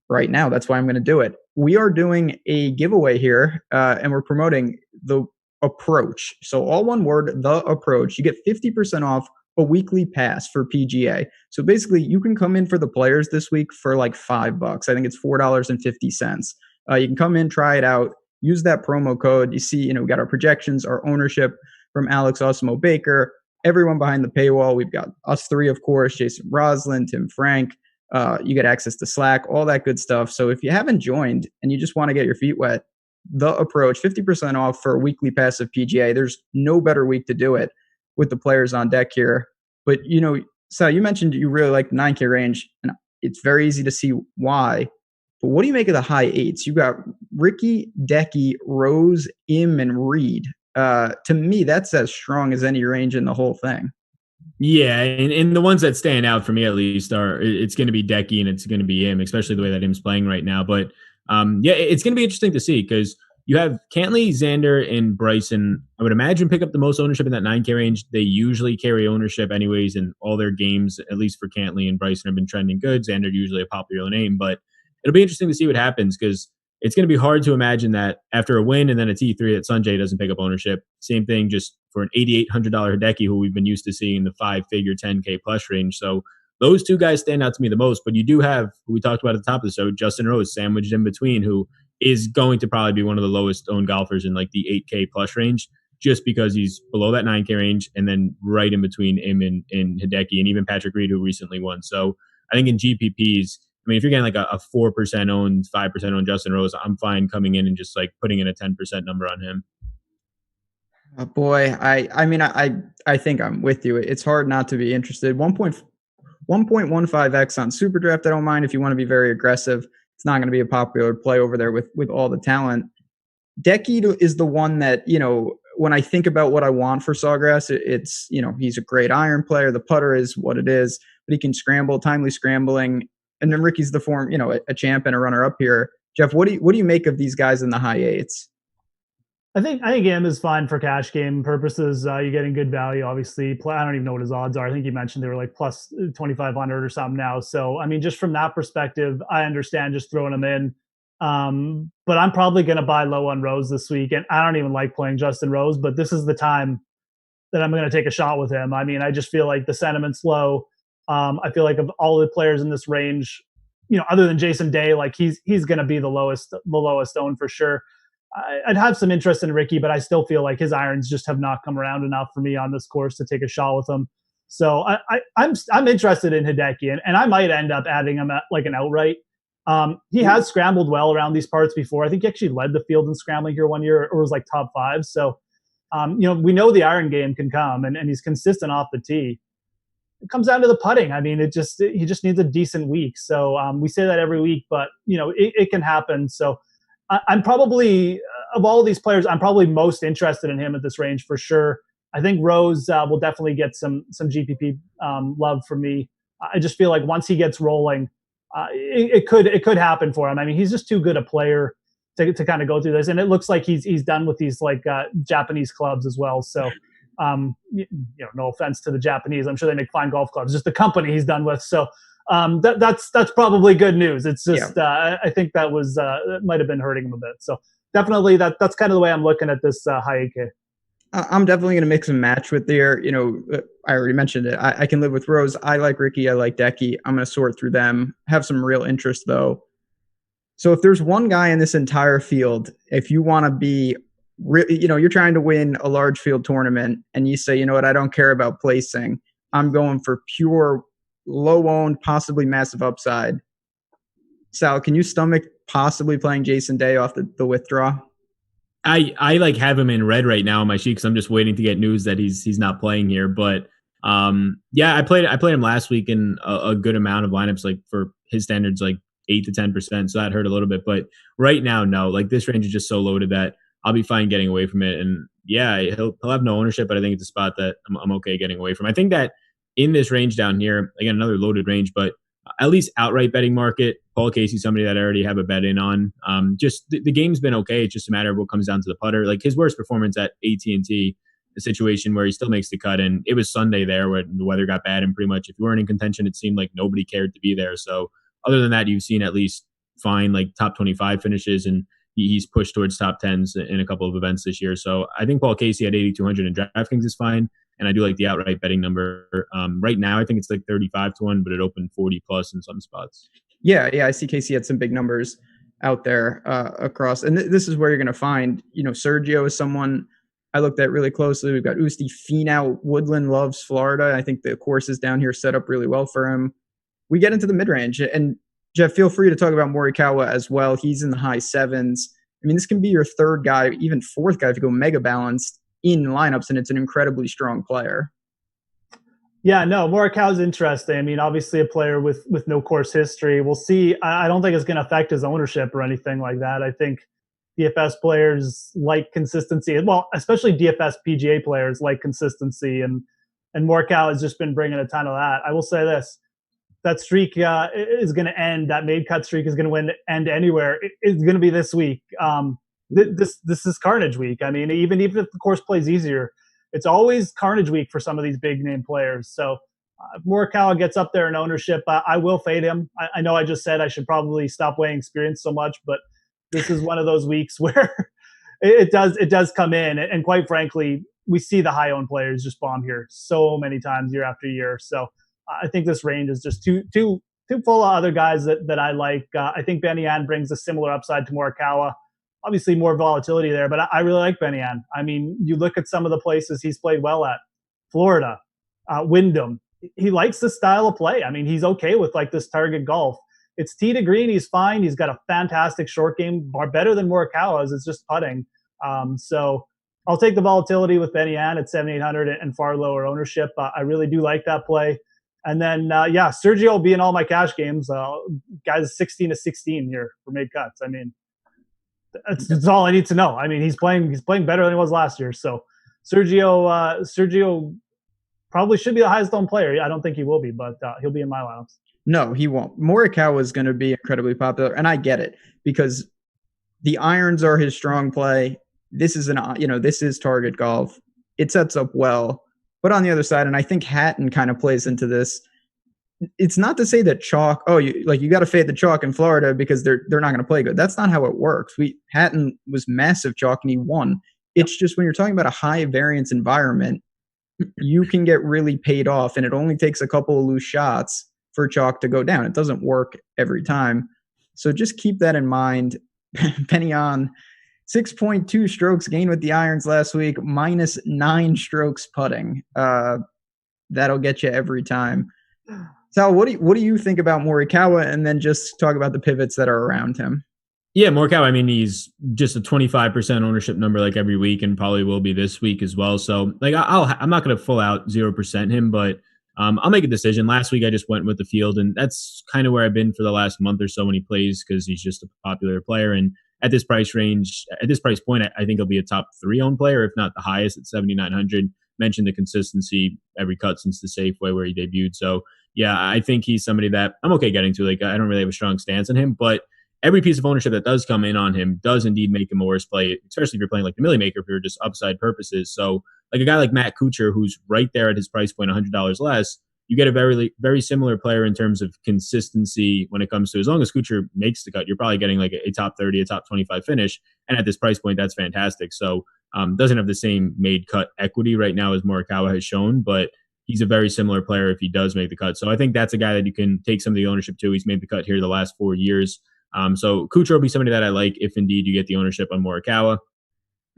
right now. That's why I'm going to do it. We are doing a giveaway here, and we're promoting the approach. So all one word, the approach. You get 50% off a weekly pass for PGA. So basically, you can come in for the players this week for like $5. I think it's $4.50. You can come in, try it out, use that promo code. You see, we got our projections, our ownership from Alex Osmo Baker, everyone behind the paywall. We've got us 3, of course, Jason Roslin, Tim Frank. You get access to Slack, all that good stuff. So if you haven't joined and you just want to get your feet wet, the approach, 50% off for a weekly pass of PGA. There's no better week to do it with the players on deck here. But, Sal, you mentioned you really like the 9K range, and it's very easy to see why. But what do you make of the high 8s? You got Ricky, Decky, Rose, Im, and Reed. To me, that's as strong as any range in the whole thing. Yeah, and the ones that stand out for me at least it's going to be Decky and it's going to be Im, especially the way that Im's playing right now. But it's going to be interesting to see because you have Cantlay, Xander, and Bryson. I would imagine pick up the most ownership in that 9K range. They usually carry ownership anyways in all their games, at least for Cantlay and Bryson have been trending good. Xander usually a popular name, but it'll be interesting to see what happens because it's going to be hard to imagine that after a win and then a T3 that Sanjay doesn't pick up ownership. Same thing just for an $8,800 Hideki who we've been used to seeing in the 5-figure 10K plus range. So those 2 guys stand out to me the most. But you do have, who we talked about at the top of the show, Justin Rose sandwiched in between, who is going to probably be one of the lowest owned golfers in like the 8K plus range just because he's below that 9K range and then right in between Im and Hideki and even Patrick Reed who recently won. So I think in GPPs, I mean, if you're getting like a 4% owned, 5% owned Justin Rose, I'm fine coming in and just like putting in a 10% number on him. Oh boy, I think I'm with you. It's hard not to be interested. 1.15x on Super Draft. I don't mind if you want to be very aggressive. It's not going to be a popular play over there with all the talent. Decky is the one that, when I think about what I want for Sawgrass, it's, he's a great iron player. The putter is what it is, but he can scramble, timely scrambling. And then Ricky's the form, a champ and a runner up here. Jeff, what do you make of these guys in the high 8s? I think Im is fine for cash game purposes. You're getting good value, obviously. I don't even know what his odds are. I think you mentioned they were like plus 2,500 or something now. So, I mean, just from that perspective, I understand just throwing them in. But I'm probably going to buy low on Rose this week. And I don't even like playing Justin Rose, but this is the time that I'm going to take a shot with him. I mean, I just feel like the sentiment's low. I feel like of all the players in this range, other than Jason Day, like he's going to be the lowest owned for sure. I'd have some interest in Ricky, but I still feel like his irons just have not come around enough for me on this course to take a shot with him. So I'm interested in Hideki, and I might end up adding him at like an outright. He has scrambled well around these parts before. I think he actually led the field in scrambling here one year, or was like top 5. So, we know the iron game can come, and he's consistent off the tee. It comes down to the putting. I mean, he just needs a decent week. So we say that every week, but it can happen. So I'm probably, of all of these players, I'm probably most interested in him at this range for sure. I think Rose will definitely get some GPP love from me. I just feel like once he gets rolling, it could happen for him. I mean, he's just too good a player to kind of go through this, and it looks like he's done with these like Japanese clubs as well. So, no offense to the Japanese, I'm sure they make fine golf clubs. Just the company he's done with. So that's probably good news. It's just I think that was it might have been hurting him a bit. So definitely that's kind of the way I'm looking at this high AK. I'm definitely going to mix and match with there. I already mentioned it. I can live with Rose. I like Ricky. I like Decky. I'm going to sort through them. Have some real interest, though. So if there's one guy in this entire field, if you want to be, you're trying to win a large field tournament and you say, you know what, I don't care about placing. I'm going for pure low-owned, possibly massive upside. Sal, can you stomach possibly playing Jason Day off the withdraw? I like have him in red right now on my sheet because I'm just waiting to get news that he's not playing here. But I played him last week in a good amount of lineups, like for his standards, like 8 to 10%. So that hurt a little bit. But right now, no. Like this range is just so loaded that I'll be fine getting away from it. And yeah, he'll have no ownership, but I think it's a spot that I'm okay getting away from. I think that in this range down here, again, another loaded range, but at least outright betting market, Paul Casey, somebody that I already have a bet in on. Just the game's been okay. It's just a matter of what comes down to the putter. Like his worst performance at AT&T, a situation where he still makes the cut, and it was Sunday there when the weather got bad, and pretty much if you weren't in contention, it seemed like nobody cared to be there. So other than that, you've seen at least fine like top 25 finishes, and he's pushed towards top 10s in a couple of events this year. So I think Paul Casey at 8,200 in DraftKings is fine. And I do like the outright betting number. Right now, I think it's like 35 to 1, but it opened 40 plus in some spots. Yeah. I see Casey had some big numbers out there across. And this is where you're going to find, Sergio is someone I looked at really closely. We've got Usti, Finau, Woodland loves Florida. I think the courses down here set up really well for him. We get into the mid-range. And Jeff, feel free to talk about Morikawa as well. He's in the high 7s. I mean, this can be your third guy, even fourth guy if you go mega balanced in lineups, and it's an incredibly strong player. Yeah, no, Morikawa's interesting. I mean, obviously a player with no course history. We'll see. I don't think it's going to affect his ownership or anything like that. I think DFS players like consistency. Well, especially DFS PGA players like consistency, and Morikawa has just been bringing a ton of that. I will say this. That streak is going to end. That made cut streak is going to end anywhere. It's going to be this week. This is Carnage week. I mean, even if the course plays easier, it's always Carnage week for some of these big name players. So if Morikawa gets up there in ownership, I will fade him. I know I just said I should probably stop weighing experience so much, but this is one of those weeks where it does come in. And quite frankly, we see the high owned players just bomb here so many times year after year. So I think this range is just too full of other guys that I like. I think Benny Ann brings a similar upside to Morikawa. Obviously more volatility there, but I really like Benny Ann. I mean, you look at some of the places he's played well at, Florida, Wyndham. He likes this style of play. I mean, he's okay with like this target golf. It's tee to green. He's fine. He's got a fantastic short game, better than Morikawa's. It's just putting. So I'll take the volatility with Benny Ann at 7,800 and far lower ownership. I really do like that play. And then, Sergio will be in all my cash games. Guys 16 to 16 here for made cuts. I mean, that's all I need to know. I mean, he's playing better than he was last year. So Sergio probably should be the highest owned player. I don't think he will be, but he'll be in my lineups. No, he won't. Morikawa is going to be incredibly popular, and I get it because the irons are his strong play. This is this is target golf. It sets up well, but on the other side, and I think Hatton kind of plays into this. it's not to say that chalk, you got to fade the chalk in Florida because they're not going to play good. That's not how it works. Hatton was massive chalk and he won. It's just when you're talking about a high variance environment, you can get really paid off, and it only takes a couple of loose shots for chalk to go down. It doesn't work every time. So just keep that in mind. Penny on 6.2 strokes gained with the irons last week, minus 9 strokes putting. That'll get you every time. Sal, what do you think about Morikawa? And then just talk about the pivots that are around him. Yeah, Morikawa, I mean, he's just a 25% ownership number like every week and probably will be this week as well. So like I'm not going to full out 0% him, but I'll make a decision. Last week I just went with the field, and that's kind of where I've been for the last month or so when he plays, because he's just a popular player. And at this price range, at this price point, I think he'll be a top 3 owned player, if not the highest at 7,900. Mentioned the consistency every cut since the Safeway where he debuted. So yeah, I think he's somebody that I'm okay getting to. Like, I don't really have a strong stance on him, but every piece of ownership that does come in on him does indeed make him a worse play, especially if you're playing like the Millie Maker for just upside purposes. So like a guy like Matt Kuchar, who's right there at his price point, $100 less, you get a very, very similar player in terms of consistency when it comes to, as long as Kuchar makes the cut, you're probably getting like a top 30, a top 25 finish. And at this price point, that's fantastic. So doesn't have the same made cut equity right now as Morikawa has shown, but he's a very similar player if he does make the cut. So I think that's a guy that you can take some of the ownership to. He's made the cut here the last 4 years. So Kuchar will be somebody that I like if indeed you get the ownership on Morikawa.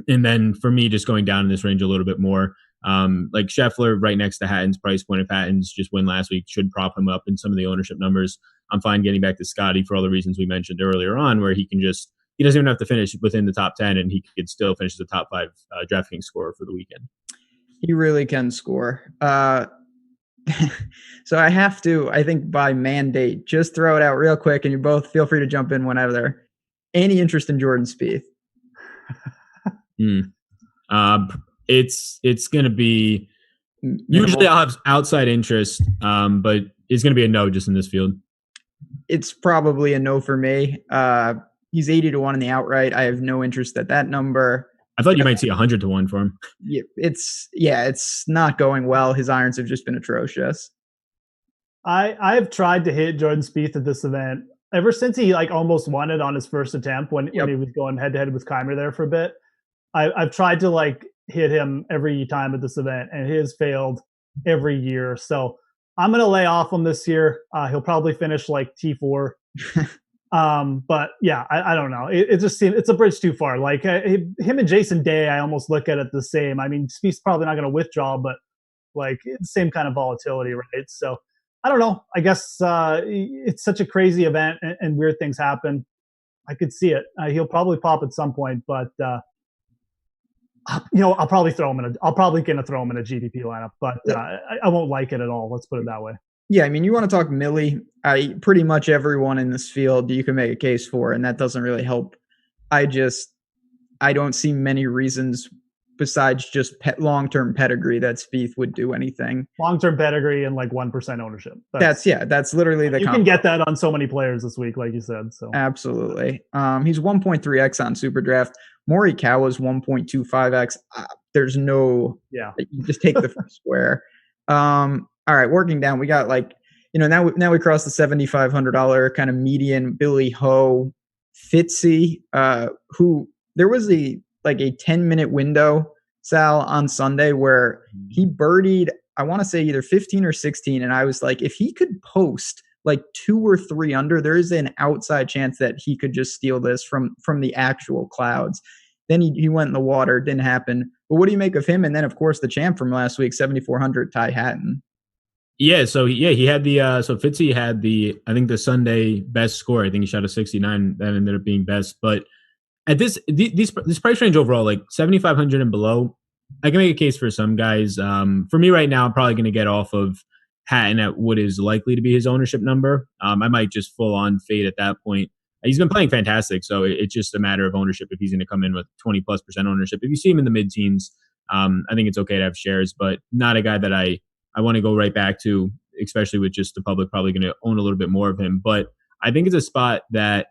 And then for me, just going down in this range a little bit more, like Scheffler right next to Hatton's price point. If Hatton's just win last week, should prop him up in some of the ownership numbers. I'm fine getting back to Scotty for all the reasons we mentioned earlier on, where he doesn't even have to finish within the top 10, and he could still finish as a top 5 DraftKings scorer for the weekend. He really can score. So I have to, I think by mandate, just throw it out real quick, and you both feel free to jump in whenever. Any interest in Jordan Spieth? It's going to be usually I'll have outside interest, but it's going to be a no just in this field. It's probably a no for me. He's 80-1 in the outright. I have no interest at that number. I thought you might see 100-1 for him. Yeah, it's not going well. His irons have just been atrocious. I've tried to hit Jordan Spieth at this event ever since he like almost won it on his first attempt when he was going head to head with Keimer there for a bit. I've tried to like hit him every time at this event, and he has failed every year. So I'm going to lay off him this year. He'll probably finish like T4. But yeah, I don't know. It just seems it's a bridge too far. Like him and Jason Day, I almost look at it the same. I mean, Spieth's probably not going to withdraw, but like it's the same kind of volatility, right? So I don't know. I guess it's such a crazy event, and weird things happen. I could see it. He'll probably pop at some point, but I'll probably throw him I'll probably gonna throw him in a GPP lineup, but I won't like it at all. Let's put it that way. Yeah, I mean, you want to talk Millie. Pretty much everyone in this field you can make a case for, and that doesn't really help. I don't see many reasons besides just long-term pedigree that Spieth would do anything. Long-term pedigree and like 1% ownership. That's literally the. You can get that on so many players this week, like you said. So absolutely. He's 1.3x on SuperDraft. Morikawa's 1.25x. There's no. Yeah. You just take the first square. All right, working down, we got now we cross the $7,500 kind of median. Billy Ho, Fitzy, who there was a 10-minute window, Sal, on Sunday where he birdied, I want to say either 15 or 16, and I was like, if he could post like 2 or 3 under, there is an outside chance that he could just steal this from the actual clouds. Then he went in the water, didn't happen. But what do you make of him? And then, of course, the champ from last week, 7,400, Ty Hatton. Yeah, he had the Fitzy had I think the Sunday best score. I think he shot a 69. That ended up being best. But at this price range overall, like 7,500 and below, I can make a case for some guys. For me right now, I'm probably going to get off of Hatton at what is likely to be his ownership number. I might just full on fade at that point. He's been playing fantastic, so it's just a matter of ownership. If he's going to come in with 20+% ownership, if you see him in the mid teens, I think it's okay to have shares, but not a guy that I want to go right back to, especially with just the public probably going to own a little bit more of him. But I think it's a spot that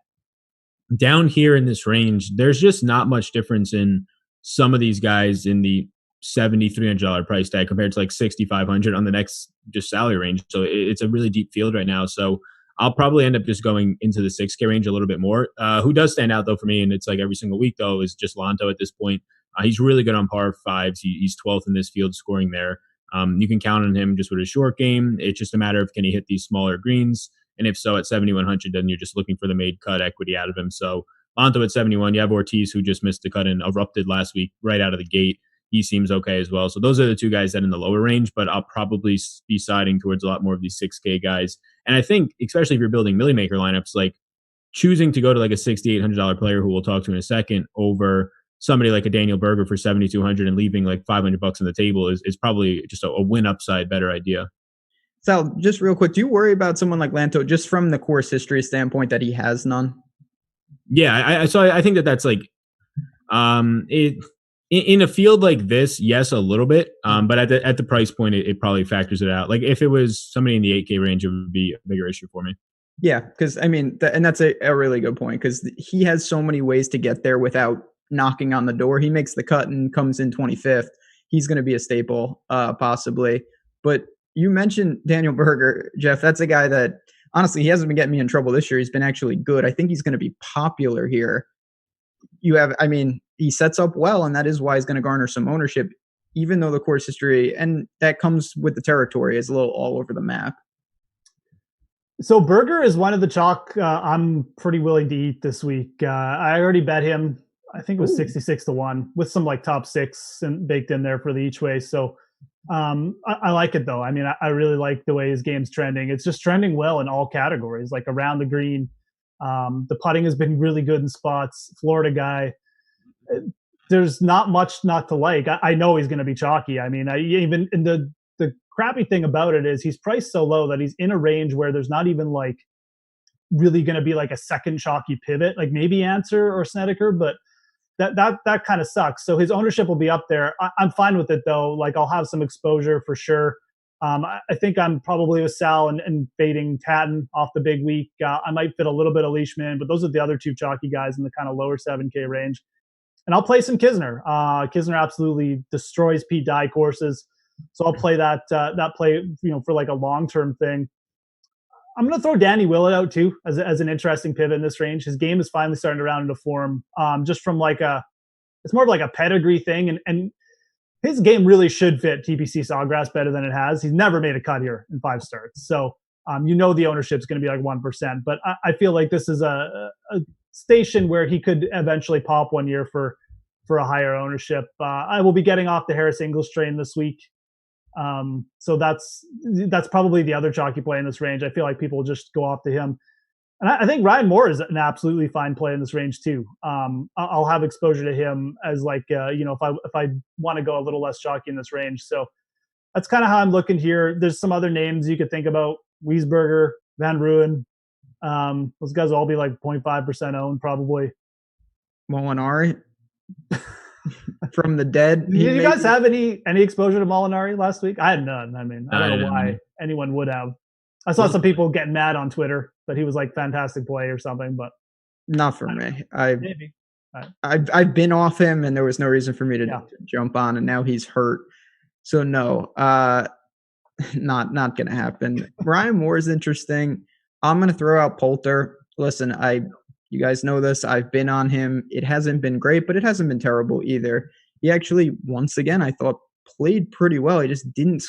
down here in this range, there's just not much difference in some of these guys in the $7,300 price tag compared to like $6,500 on the next just salary range. So it's a really deep field right now. So I'll probably end up just going into the 6K range a little bit more. Who does stand out though for me, and it's like every single week though, is just Lanto at this point. He's really good on par fives. He's 12th in this field scoring there. You can count on him just with a short game. It's just a matter of can he hit these smaller greens, and if so, at 7,100, then you're just looking for the made cut equity out of him. So Lanto at 71. You have Ortiz, who just missed the cut and erupted last week right out of the gate. He seems okay as well. So those are the two guys that in the lower range, but I'll probably be siding towards a lot more of these 6K guys. And I think, especially if you're building Millie Maker lineups, like choosing to go to like a $6,800 player who we'll talk to in a second over somebody like a Daniel Berger for 7,200 and leaving like $500 on the table is probably just a win upside better idea. Sal, just real quick, do you worry about someone like Lanto just from the course history standpoint that he has none? Yeah, I think that's like in a field like this, yes, a little bit. But at the price point, it probably factors it out. Like if it was somebody in the 8K range, it would be a bigger issue for me. Yeah, because I mean, and that's a really good point because he has so many ways to get there without knocking on the door. He makes the cut and comes in 25th. He's going to be a staple, possibly. But you mentioned Daniel Berger, Jeff. That's a guy that honestly he hasn't been getting me in trouble this year. He's been actually good. I think he's going to be popular here. He sets up well, and that is why he's going to garner some ownership, even though the course history, and that comes with the territory, is a little all over the map. So Berger is one of the chalk I'm pretty willing to eat this week. I already bet him. I think it was 66-1 with some like top six and baked in there for the each way. So I like it though. I mean, I really like the way his game's trending. It's just trending well in all categories, like around the green. The putting has been really good in spots. Florida guy. There's not much not to like. I know he's going to be chalky. I mean, even in the crappy thing about it is he's priced so low that he's in a range where there's not even like really going to be like a second chalky pivot, like maybe Answer or Snedeker, but that kind of sucks. So his ownership will be up there. I'm fine with it though. Like I'll have some exposure for sure. I think I'm probably with Sal and fading Tatton off the big week. I might fit a little bit of Leishman, but those are the other two chalky guys in the kind of lower 7K range. And I'll play some Kisner. Kisner absolutely destroys Pete Dye courses. So I'll play that play, for like a long-term thing. I'm going to throw Danny Willett out too as an interesting pivot in this range. His game is finally starting to round into form. Just from it's more of like a pedigree thing. And his game really should fit TPC Sawgrass better than it has. He's never made a cut here in 5 starts. So, the ownership is going to be like 1%, but I feel like this is a station where he could eventually pop one year for a higher ownership. I will be getting off the Harris English train this week. So that's probably the other chalky play in this range. I feel like people will just go off to him. And I think Ryan Moore is an absolutely fine play in this range too. I'll have exposure to him as if I want to go a little less chalky in this range. So that's kind of how I'm looking here. There's some other names you could think about: Wiesberger, Van Ruin. Those guys will all be like 0.5% owned probably. Molinari from the dead. Did you guys have any exposure to Molinari last week? I had none. I mean, I don't know why anyone would have. I saw some people getting mad on Twitter that he was like fantastic play or something, but not for me. Maybe. I've been off him, and there was no reason for me to jump on, and now he's hurt. So no, not going to happen. Ryan Moore is interesting. I'm going to throw out Poulter. Listen, you guys know this. I've been on him. It hasn't been great, but it hasn't been terrible either. He actually, once again, I thought played pretty well. He just didn't,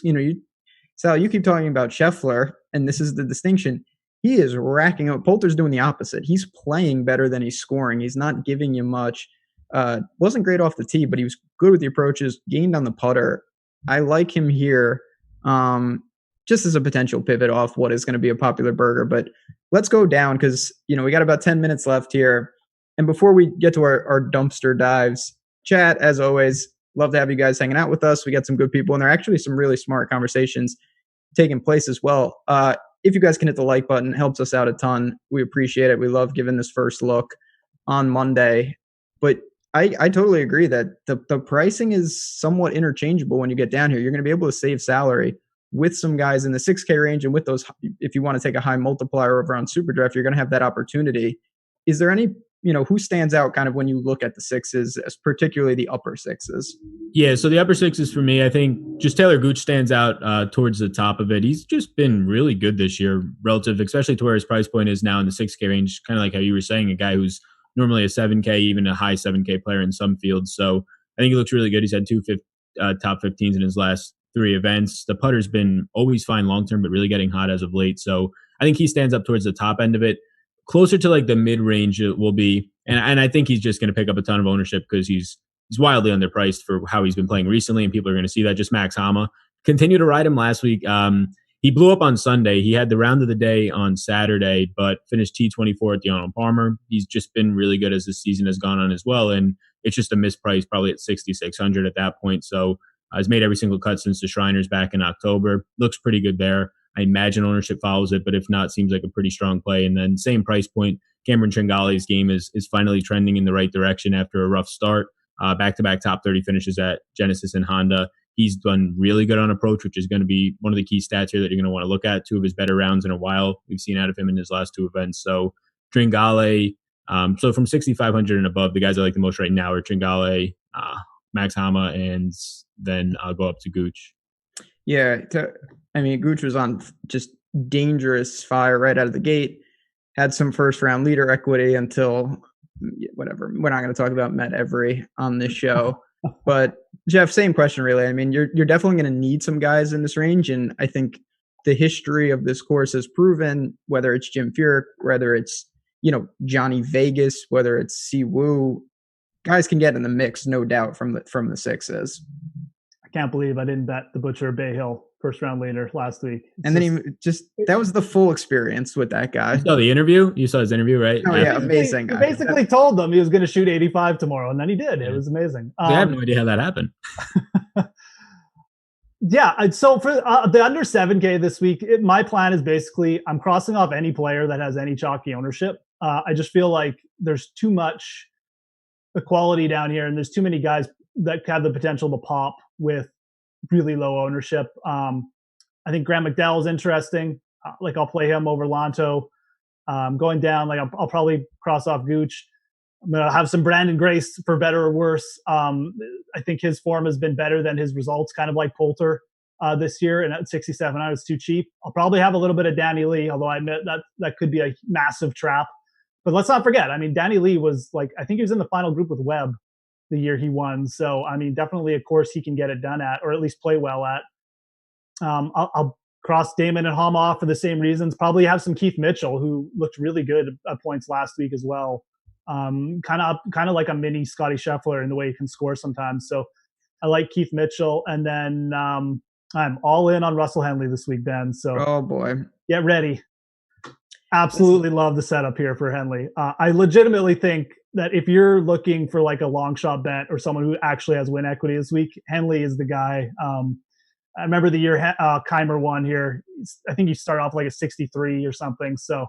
Sal, you keep talking about Scheffler, and this is the distinction. He is racking up. Poulter's doing the opposite. He's playing better than he's scoring. He's not giving you much. Wasn't great off the tee, but he was good with the approaches, gained on the putter. I like him here just as a potential pivot off what is going to be a popular Berger. But let's go down because, we got about 10 minutes left here. And before we get to our dumpster dives, chat, as always, love to have you guys hanging out with us. We got some good people, and there are actually some really smart conversations taking place as well. If you guys can hit the like button, it helps us out a ton. We appreciate it. We love giving this first look on Monday. But I totally agree that the pricing is somewhat interchangeable when you get down here. You're going to be able to save salary with some guys in the 6K range, and with those, if you want to take a high multiplier over on SuperDraft, you're going to have that opportunity. Is there any who stands out kind of when you look at the sixes, particularly the upper sixes? Yeah, so the upper sixes for me, I think just Taylor Gooch stands out towards the top of it. He's just been really good this year, relative, especially to where his price point is now in the 6K range, kind of like how you were saying, a guy who's normally a 7K, even a high 7K player in some fields. So I think he looks really good. He's had two top 15s in his last 3 events. The putter's been always fine long-term, but really getting hot as of late. So I think he stands up towards the top end of it. Closer to like the mid-range it will be. And I think he's just going to pick up a ton of ownership because he's wildly underpriced for how he's been playing recently, and people are going to see that. Just Max Hama. Continue to ride him last week. He blew up on Sunday. He had the round of the day on Saturday, but finished T24 at the Arnold Palmer. He's just been really good as this season has gone on as well, and it's just a misprice probably at 6,600 at that point. So he's made every single cut since the Shriners back in October. Looks pretty good there. I imagine ownership follows it, but if not, seems like a pretty strong play. And then same price point, Cameron Tringale's game is finally trending in the right direction after a rough start. Back-to-back top 30 finishes at Genesis and Honda. He's done really good on approach, which is going to be one of the key stats here that you're going to want to look at. 2 of his better rounds in a while we've seen out of him in his last 2 events. So Tringale, so from 6,500 and above, the guys I like the most right now are Tringale, Max Hama, and then I'll go up to Gooch. Yeah, Gooch was on just dangerous fire right out of the gate. Had some first-round leader equity until whatever. We're not going to talk about Met Every on this show. But Jeff, same question really. I mean, you're definitely going to need some guys in this range, and I think the history of this course has proven, whether it's Jim Furyk, whether it's Johnny Vegas, whether it's Siwoo, guys can get in the mix, no doubt, from the sixes. I can't believe I didn't bet the Butcher Bay Hill first round leader last week. That was the full experience with that guy. You saw the interview? You saw his interview, right? Oh yeah, amazing. He basically told them he was going to shoot 85 tomorrow, and then he did. It was amazing. I have no idea how that happened. Yeah, so for the under 7K this week, my plan is basically I'm crossing off any player that has any chalky ownership. I just feel like there's too much equality down here, and there's too many guys that have the potential to pop with really low ownership. I think Graham McDowell is interesting. I'll play him over Lanto. Going down, I'll probably cross off Gooch. I'm going to have some Brandon Grace for better or worse. I think his form has been better than his results, kind of like Poulter this year. And at 67, I was too cheap. I'll probably have a little bit of Danny Lee, although I admit that could be a massive trap. But let's not forget, Danny Lee was I think he was in the final group with Webb the year he won. So, definitely a course he can get it done at, or at least play well at. I'll cross Damon and Hama off for the same reasons. Probably have some Keith Mitchell, who looked really good at points last week as well. Kind of like a mini Scotty Scheffler in the way he can score sometimes. So I like Keith Mitchell. And then I'm all in on Russell Henley this week, Ben. So oh boy, get ready. Absolutely love the setup here for Henley. I legitimately think that if you're looking for a long shot bet or someone who actually has win equity this week, Henley is the guy. I remember the year Keimer won here. I think he started off a 63 or something. So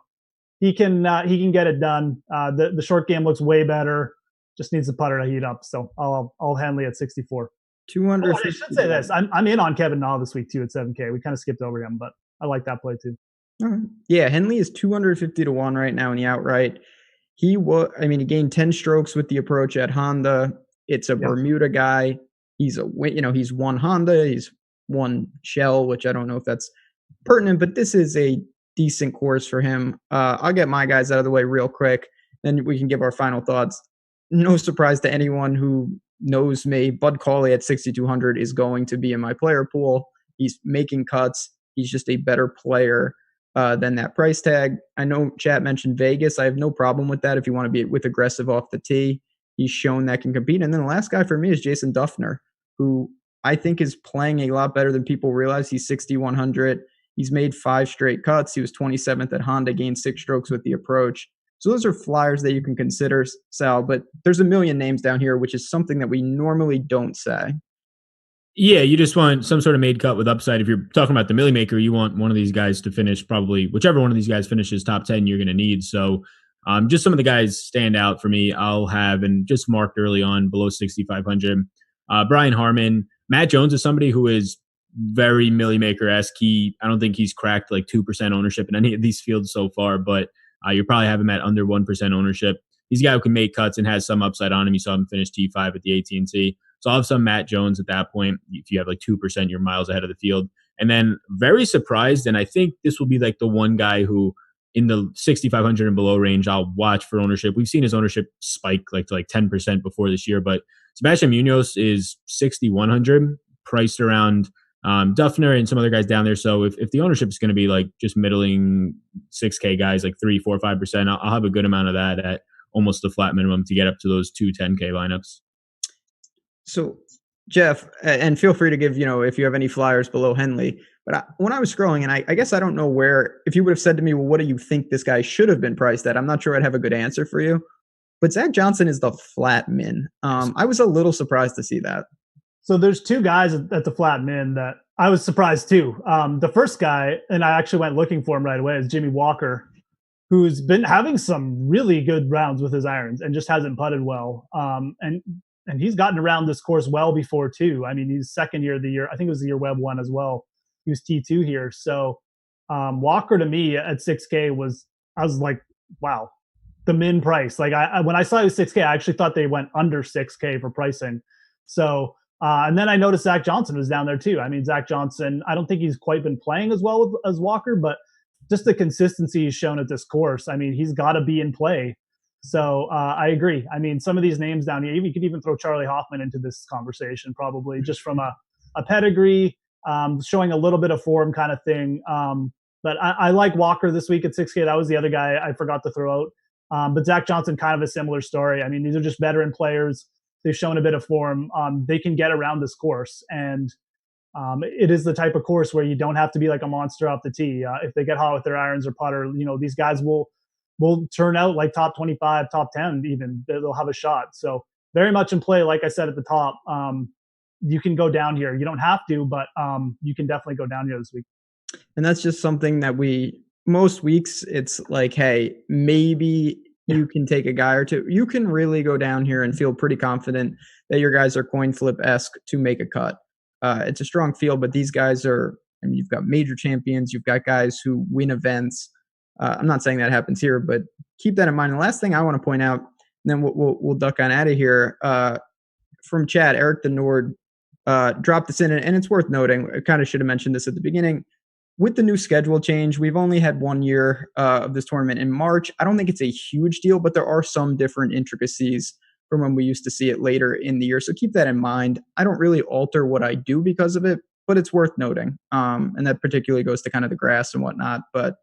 he can get it done. The short game looks way better. Just needs the putter to heat up. So I'll Henley at 64. 200. I should say this. I'm in on Kevin Na this week too at 7K. We kind of skipped over him, but I like that play too. Yeah, Henley is 250 to 1 right now in the outright. He gained 10 strokes with the approach at Honda. It's a Bermuda guy. He's won Honda. He's won Shell, which I don't know if that's pertinent, but this is a decent course for him. I'll get my guys out of the way real quick, then we can give our final thoughts. No surprise to anyone who knows me, Bud Cauley at 6,200 is going to be in my player pool. He's making cuts. He's just a better player than that price tag. I know chat mentioned Vegas. I have no problem with that if you want to be with aggressive off the tee. He's shown that can compete. And then the last guy for me is Jason Duffner, who I think is playing a lot better than people realize. He's 6,100. He's made 5 straight cuts. He was 27th at Honda, gained 6 strokes with the approach. So those are flyers that you can consider, Sal, but there's a million names down here, which is something that we normally don't say. Yeah, you just want some sort of made cut with upside. If you're talking about the Millie Maker, you want one of these guys to finish probably whichever one of these guys finishes top 10 you're going to need. So just some of the guys stand out for me. I'll have, and just marked early on, below 6,500. Brian Harman. Matt Jones is somebody who is very Millie Maker-esque. I don't think he's cracked 2% ownership in any of these fields so far, but you probably have him at under 1% ownership. he's a guy who can make cuts and has some upside on him. You saw him finish T5 at the AT&T. So I'll have some Matt Jones at that point. If you have like 2%, you're miles ahead of the field. And then very surprised, and I think this will be like the one guy who in the 6,500 and below range I'll watch for ownership. We've seen his ownership spike to 10% before this year, but Sebastian Munoz is 6,100, priced around Duffner and some other guys down there. So if the ownership is going to be like just middling 6K guys, like 3, 4, 5%, I'll have a good amount of that at almost the flat minimum to get up to those 2 10K lineups. So Jeff, and feel free to give, if you have any flyers below Henley, but when I was scrolling, and I guess I don't know where, if you would have said to me, well, what do you think this guy should have been priced at? I'm not sure I'd have a good answer for you, but Zach Johnson is the flat min. I was a little surprised to see that. So there's two guys at the flat min that I was surprised too. The first guy, and I actually went looking for him right away, is Jimmy Walker, who's been having some really good rounds with his irons and just hasn't putted well. And he's gotten around this course well before too. I mean, he's second year of the year. I think it was the year Webb won as well. He was T2 here. So Walker to me at 6K I was like, wow, the min price. Like when I saw it was 6K, I actually thought they went under 6K for pricing. So, and then I noticed Zach Johnson was down there too. I mean, Zach Johnson, I don't think he's quite been playing as well as Walker, but just the consistency he's shown at this course. I mean, he's got to be in play. So I agree. I mean, some of these names down here, you could even throw Charlie Hoffman into this conversation, probably just from a pedigree, showing a little bit of form kind of thing. But I like Walker this week at 6K. That was the other guy I forgot to throw out. But Zach Johnson, kind of a similar story. I mean, these are just veteran players. They've shown a bit of form. They can get around this course. And it is the type of course where you don't have to be like a monster off the tee. If they get hot with their irons or putter, these guys will turn out like top 25, top 10 even. They'll have a shot. So very much in play, like I said at the top. You can go down here. You don't have to, but you can definitely go down here this week. And that's just something that most weeks, it's like, hey, maybe you can take a guy or two. You can really go down here and feel pretty confident that your guys are coin flip-esque to make a cut. It's a strong field, but these guys you've got major champions. You've got guys who win events. I'm not saying that happens here, but keep that in mind. The last thing I want to point out, and then we'll duck on out of here, from chat, Eric the Nord dropped this in, and it's worth noting. I kind of should have mentioned this at the beginning. With the new schedule change, we've only had 1 year of this tournament in March. I don't think it's a huge deal, but there are some different intricacies from when we used to see it later in the year. So keep that in mind. I don't really alter what I do because of it, but it's worth noting. And that particularly goes to kind of the grass and whatnot. But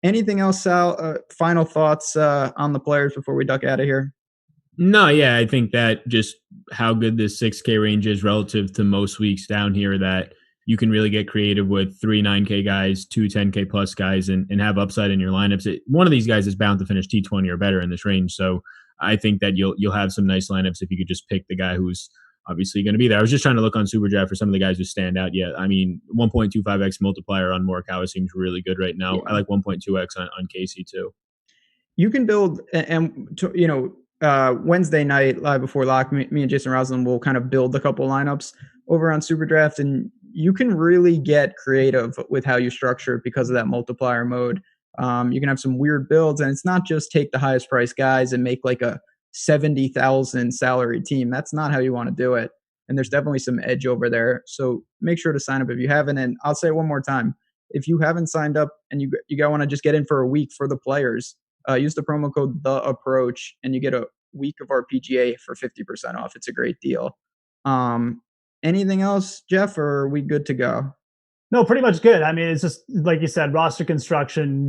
anything else, Sal? Final thoughts on the players before we duck out of here? No, yeah, I think that just how good this 6K range is relative to most weeks down here, that you can really get creative with 3 9K guys, 2 10K plus guys, and have upside in your lineups. One of these guys is bound to finish T20 or better in this range. So I think that you'll have some nice lineups if you could just pick the guy who's obviously going to be there. I was just trying to look on SuperDraft for some of the guys who stand out. Yeah, I mean, 1.25x multiplier on Morikawa seems really good right now. Yeah. I like 1.2x on Casey too. You can build, and Wednesday night, live before lock, me and Jason Roslin will kind of build a couple lineups over on SuperDraft, and you can really get creative with how you structure it because of that multiplier mode. You can have some weird builds, and it's not just take the highest price guys and make like a 70,000 salary team. That's not how you want to do it. And there's definitely some edge over there. So make sure to sign up if you haven't. And I'll say it one more time. If you haven't signed up and you want to just get in for a week for the players, use the promo code THEAPPROACH and you get a week of our PGA for 50% off. It's a great deal. Anything else, Jeff, or are we good to go? No, pretty much good. I mean, it's just like you said, roster construction.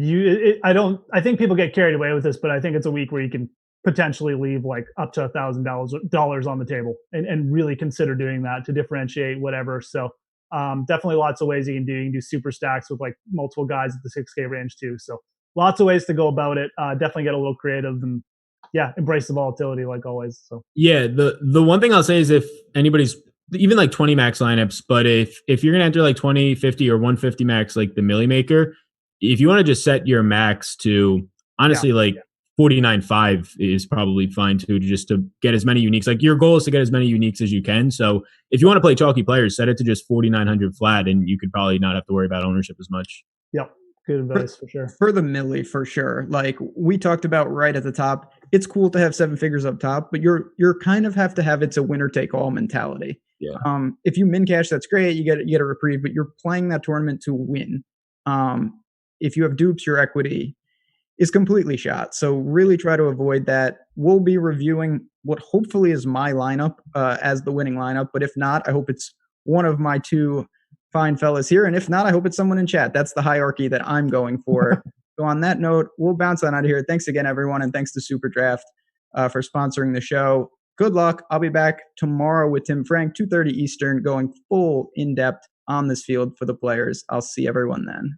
I think people get carried away with this, but I think it's a week where you can potentially leave like up to $1,000 on the table and really consider doing that to differentiate whatever. So definitely lots of ways you can do. You can do super stacks with like multiple guys at the 6K range too. So lots of ways to go about it. Definitely get a little creative and embrace the volatility like always. So yeah, the one thing I'll say is if anybody's even like 20 max lineups, but if you're going to enter like 20, 50 or 150 max, like the Millie Maker, if you want to just set your max to honestly 49.5 is probably fine too, to get as many uniques. Like your goal is to get as many uniques as you can. So if you want to play chalky players, set it to just 4,900 flat and you could probably not have to worry about ownership as much. Yep. Good advice for sure. For the Millie, for sure. Like we talked about right at the top, it's cool to have 7 figures up top, but you're kind of have to have it's a winner take all mentality. Yeah. If you min cash, that's great. You get a reprieve, but you're playing that tournament to win. If you have dupes, your equity is completely shot. So really try to avoid that. We'll be reviewing what hopefully is my lineup as the winning lineup. But if not, I hope it's one of my 2 fine fellas here. And if not, I hope it's someone in chat. That's the hierarchy that I'm going for. So on that note, we'll bounce on out of here. Thanks again, everyone. And thanks to Super Draft for sponsoring the show. Good luck. I'll be back tomorrow with Tim Frank, 2:30 Eastern, going full in-depth on this field for the players. I'll see everyone then.